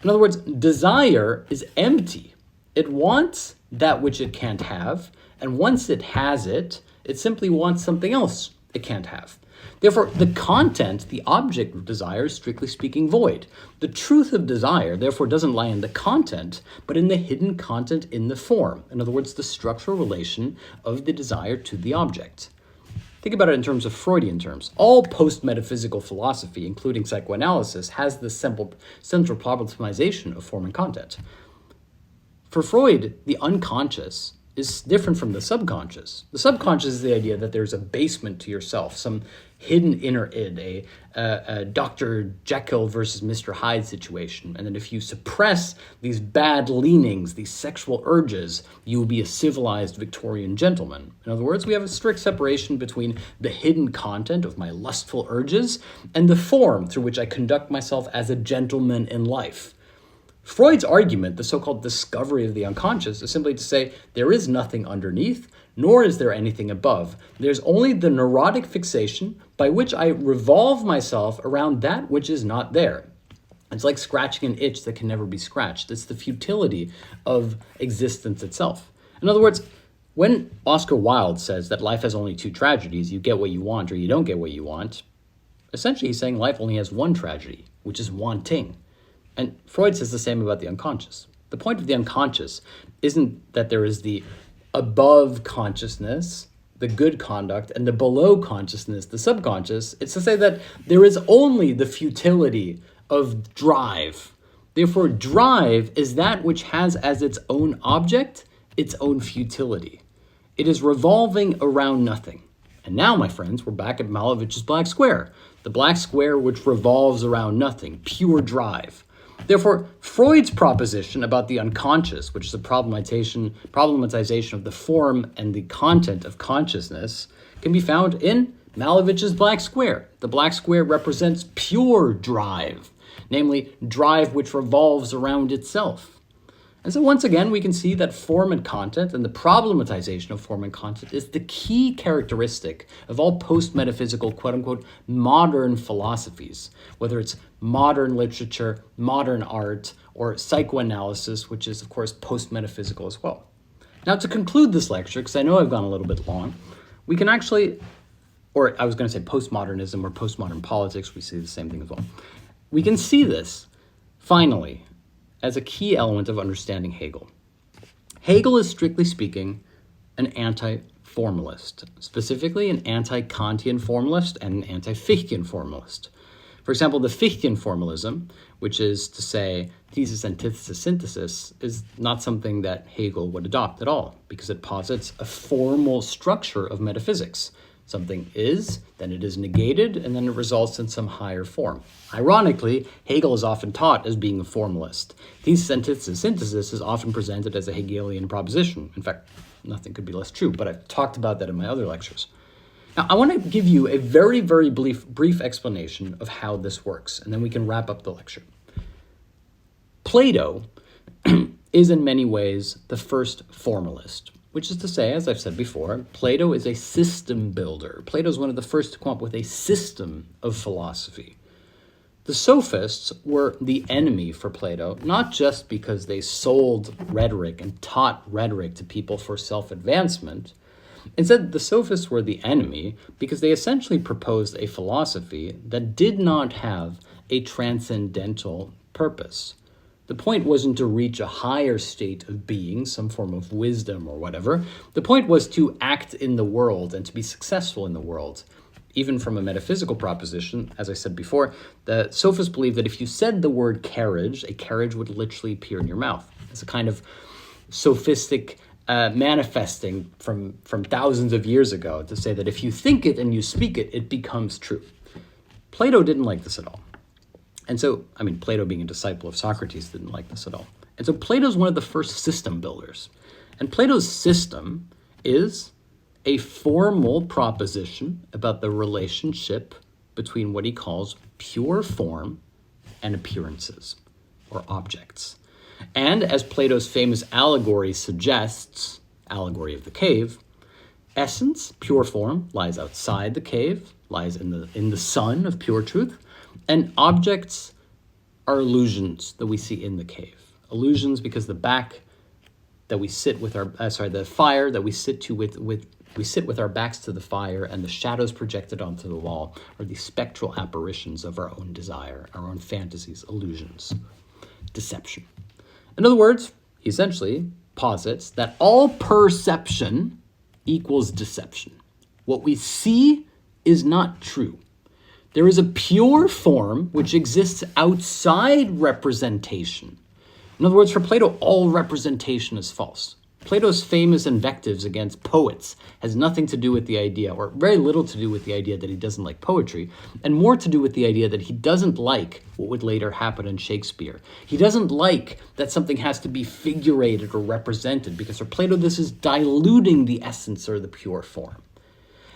In other words, desire is empty. It wants that which it can't have, and once it has it, it simply wants something else it can't have. Therefore, the content, the object of desire, is strictly speaking void. The truth of desire, therefore, doesn't lie in the content, but in the hidden content in the form. In other words, the structural relation of the desire to the object. Think about it in terms of Freudian terms. All post-metaphysical philosophy, including psychoanalysis, has this central problematization of form and content. For Freud, the unconscious is different from the subconscious. The subconscious is the idea that there's a basement to yourself, some hidden inner id, a Dr. Jekyll versus Mr. Hyde situation. And then if you suppress these bad leanings, these sexual urges, you will be a civilized Victorian gentleman. In other words, we have a strict separation between the hidden content of my lustful urges and the form through which I conduct myself as a gentleman in life. Freud's argument, the so-called discovery of the unconscious, is simply to say there is nothing underneath, nor is there anything above. There's only the neurotic fixation by which I revolve myself around that which is not there. It's like scratching an itch that can never be scratched. It's the futility of existence itself. In other words, when Oscar Wilde says that life has only two tragedies, you get what you want or you don't get what you want, essentially he's saying life only has one tragedy, which is wanting. And Freud says the same about the unconscious. The point of the unconscious isn't that there is the above consciousness, the good conduct, and the below consciousness, the subconscious. It's to say that there is only the futility of drive. Therefore, drive is that which has as its own object its own futility. It is revolving around nothing. And now, my friends, we're back at Malevich's black square. The black square which revolves around nothing, pure drive. Therefore, Freud's proposition about the unconscious, which is a problematization of the form and the content of consciousness, can be found in Malevich's black square. The black square represents pure drive, namely drive which revolves around itself. And so once again, we can see that form and content and the problematization of form and content is the key characteristic of all post-metaphysical, quote-unquote, modern philosophies, whether it's modern literature, modern art, or psychoanalysis, which is, of course, post-metaphysical as well. Now, to conclude this lecture, because I know I've gone a little bit long, we can actually, or I was going to say postmodernism or postmodern politics, we see the same thing as well. We can see this, finally, as a key element of understanding Hegel. Hegel is, strictly speaking, an anti-formalist, specifically an anti-Kantian formalist and an anti-Fichtean formalist. For example, the Fichtean formalism, which is to say thesis, antithesis, synthesis, is not something that Hegel would adopt at all, because it posits a formal structure of metaphysics. Something is, then it is negated, and then it results in some higher form. Ironically, Hegel is often taught as being a formalist. Thesis, antithesis, synthesis is often presented as a Hegelian proposition. In fact, nothing could be less true, but I've talked about that in my other lectures. Now, I want to give you a very, very brief explanation of how this works, and then we can wrap up the lecture. Plato is in many ways the first formalist, which is to say, as I've said before, Plato is a system builder. Plato is one of the first to come up with a system of philosophy. The sophists were the enemy for Plato, not just because they sold rhetoric and taught rhetoric to people for self-advancement. Instead, the sophists were the enemy because they essentially proposed a philosophy that did not have a transcendental purpose. The point wasn't to reach a higher state of being, some form of wisdom or whatever. The point was to act in the world and to be successful in the world. Even from a metaphysical proposition, as I said before, the sophists believed that if you said the word carriage, a carriage would literally appear in your mouth. It's a kind of sophistic manifesting from thousands of years ago to say that if you think it and you speak it, it becomes true. Plato didn't like this at all. And so, Plato being a disciple of Socrates didn't like this at all. And so Plato's one of the first system builders. And Plato's system is a formal proposition about the relationship between what he calls pure form and appearances, or objects. And as Plato's famous allegory suggests, allegory of the cave, essence, pure form, lies outside the cave, lies in the sun of pure truth, and objects are illusions that we see in the cave. Illusions because the back that we sit with the fire that we sit to we sit with our backs to the fire, and the shadows projected onto the wall are the spectral apparitions of our own desire, our own fantasies, illusions, deception. In other words, he essentially posits that all perception equals deception. What we see is not true. There is a pure form which exists outside representation, In other words, for Plato, all representation is false. Plato's famous invectives against poets has nothing to do with the idea, or very little to do with the idea that he doesn't like poetry, and more to do with the idea that he doesn't like what would later happen in Shakespeare. He doesn't like that something has to be figurated or represented, because for Plato, this is diluting the essence or the pure form.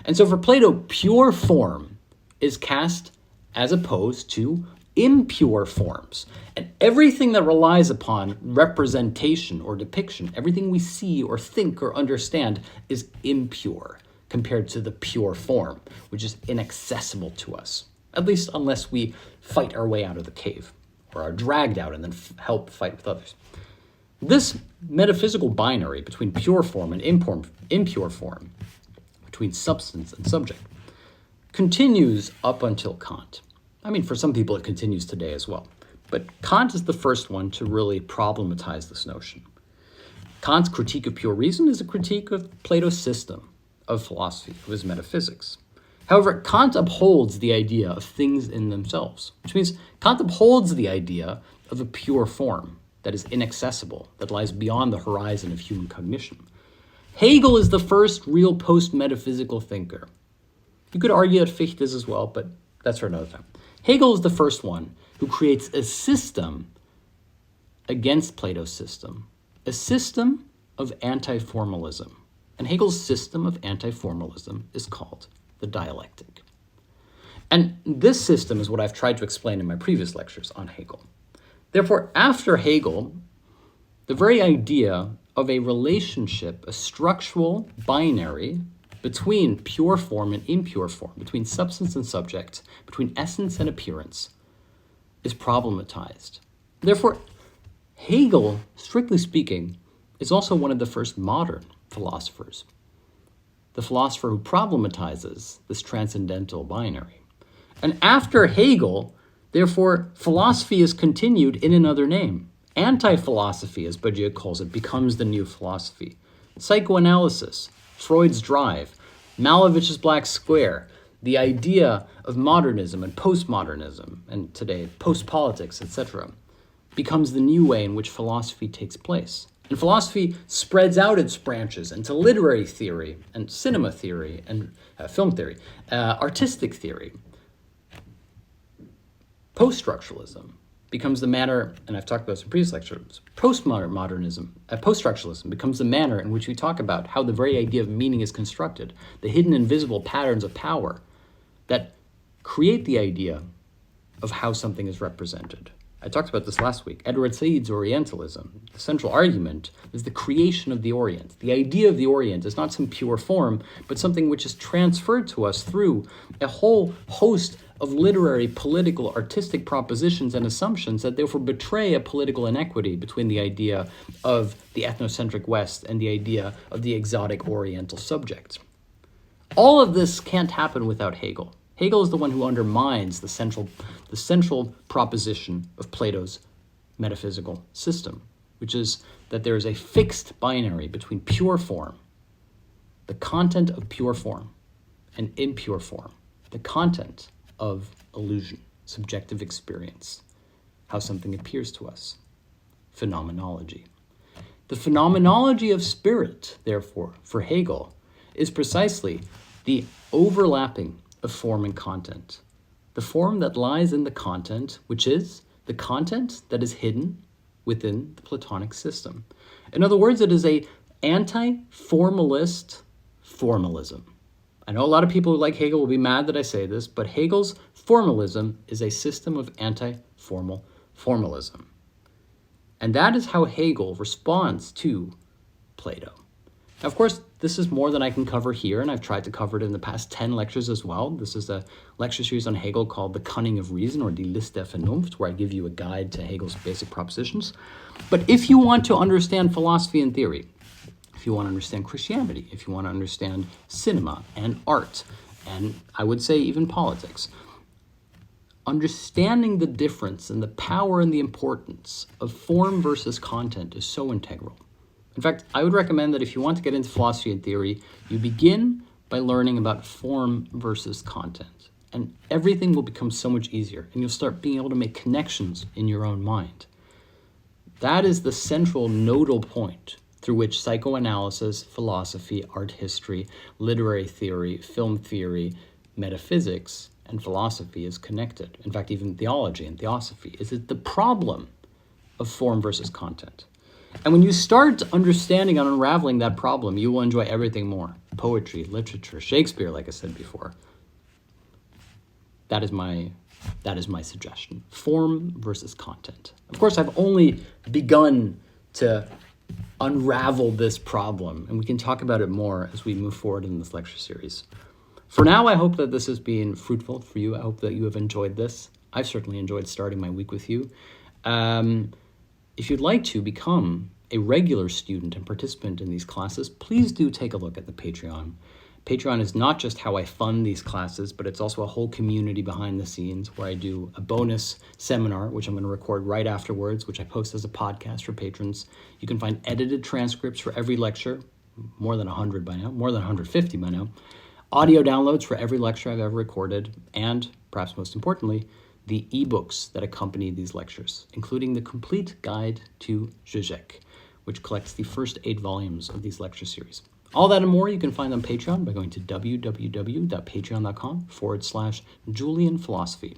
And so for Plato, pure form is cast as opposed to impure forms. And everything that relies upon representation or depiction, everything we see or think or understand, is impure compared to the pure form, which is inaccessible to us, at least unless we fight our way out of the cave or are dragged out and then help fight with others. This metaphysical binary between pure form and impure form, between substance and subject, continues up until Kant. I mean, for some people, it continues today as well. But Kant is the first one to really problematize this notion. Kant's critique of pure reason is a critique of Plato's system of philosophy, of his metaphysics. However, Kant upholds the idea of things in themselves, which means Kant upholds the idea of a pure form that is inaccessible, that lies beyond the horizon of human cognition. Hegel is the first real post-metaphysical thinker. You could argue that Fichte is as well, but that's for another time. Hegel is the first one who creates a system against Plato's system, a system of anti-formalism. And Hegel's system of anti-formalism is called the dialectic. And this system is what I've tried to explain in my previous lectures on Hegel. Therefore, after Hegel, the very idea of a relationship, a structural binary between pure form and impure form, between substance and subject, between essence and appearance, is problematized. Therefore, Hegel, strictly speaking, is also one of the first modern philosophers, the philosopher who problematizes this transcendental binary. And after Hegel, therefore, philosophy is continued in another name. Anti-philosophy, as Bourdieu calls it, becomes the new philosophy. Psychoanalysis, Freud's drive, Malevich's black square, the idea of modernism and postmodernism, and today post-politics, etc., becomes the new way in which philosophy takes place. And philosophy spreads out its branches into literary theory and cinema theory and film theory, artistic theory. Post-structuralism becomes the manner, and I've talked about this in previous lectures, post-structuralism becomes the manner in which we talk about how the very idea of meaning is constructed, the hidden invisible patterns of power that create the idea of how something is represented. I talked about this last week. Edward Said's Orientalism. The central argument is the creation of the Orient. The idea of the Orient is not some pure form, but something which is transferred to us through a whole host of literary, political, artistic propositions and assumptions that therefore betray a political inequity between the idea of the ethnocentric West and the idea of the exotic Oriental subject. All of this can't happen without Hegel. Hegel is the one who undermines the central proposition of Plato's metaphysical system, which is that there is a fixed binary between pure form, the content of pure form, and impure form, the content of illusion, subjective experience, how something appears to us, phenomenology. The phenomenology of spirit, therefore, for Hegel, is precisely the overlapping of form and content. The form that lies in the content, which is the content that is hidden within the Platonic system. In other words, it is a anti-formalist formalism. I know a lot of people who like Hegel will be mad that I say this, but Hegel's formalism is a system of anti-formal formalism. And that is how Hegel responds to Plato. Now, of course, this is more than I can cover here, and I've tried to cover it in the past 10 lectures as well. This is a lecture series on Hegel called The Cunning of Reason, or Die List der Vernunft, where I give you a guide to Hegel's basic propositions. But if you want to understand philosophy and theory, if you want to understand Christianity, if you want to understand cinema and art, and I would say even politics, understanding the difference and the power and the importance of form versus content is so integral. In fact, I would recommend that if you want to get into philosophy and theory, you begin by learning about form versus content. And everything will become so much easier, and you'll start being able to make connections in your own mind. That is the central nodal point through which psychoanalysis, philosophy, art history, literary theory, film theory, metaphysics, and philosophy is connected. In fact, even theology and theosophy is the problem of form versus content. And when you start understanding and unraveling that problem, you will enjoy everything more. Poetry, literature, Shakespeare, like I said before. That is my suggestion. Form versus content. Of course, I've only begun to unravel this problem, and we can talk about it more as we move forward in this lecture series. For now, I hope that this has been fruitful for you. I hope that you have enjoyed this. I've certainly enjoyed starting my week with you. If you'd like to become a regular student and participant in these classes, please do take a look at the Patreon. Patreon is not just how I fund these classes, but it's also a whole community behind the scenes where I do a bonus seminar, which I'm going to record right afterwards, which I post as a podcast for patrons. You can find edited transcripts for every lecture, more than 100 by now, more than 150 by now, audio downloads for every lecture I've ever recorded, and perhaps most importantly, the ebooks that accompany these lectures, including the complete guide to Zizek, which collects the first 8 volumes of these lecture series. All that and more you can find on Patreon by going to www.patreon.com/JulianPhilosophy.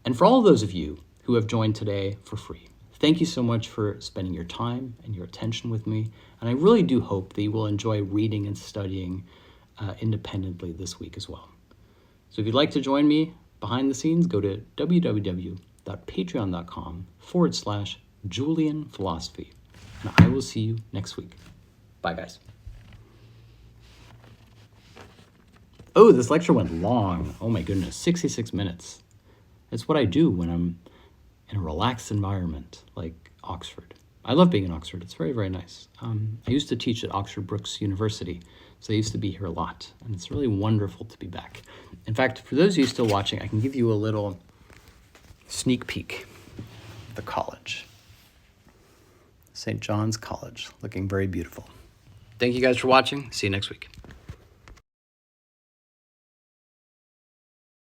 And for all of those of you who have joined today for free, thank you so much for spending your time and your attention with me. And I really do hope that you will enjoy reading and studying independently this week as well. So if you'd like to join me behind the scenes, go to www.patreon.com/JulianPhilosophy. And I will see you next week. Bye, guys. Oh, this lecture went long. Oh my goodness, 66 minutes. It's what I do when I'm in a relaxed environment like Oxford. I love being in Oxford. It's very, very nice. I used to teach at Oxford Brookes University, so I used to be here a lot, and it's really wonderful to be back. In fact, for those of you still watching, I can give you a little sneak peek of the college. St. John's College, looking very beautiful. Thank you guys for watching. See you next week.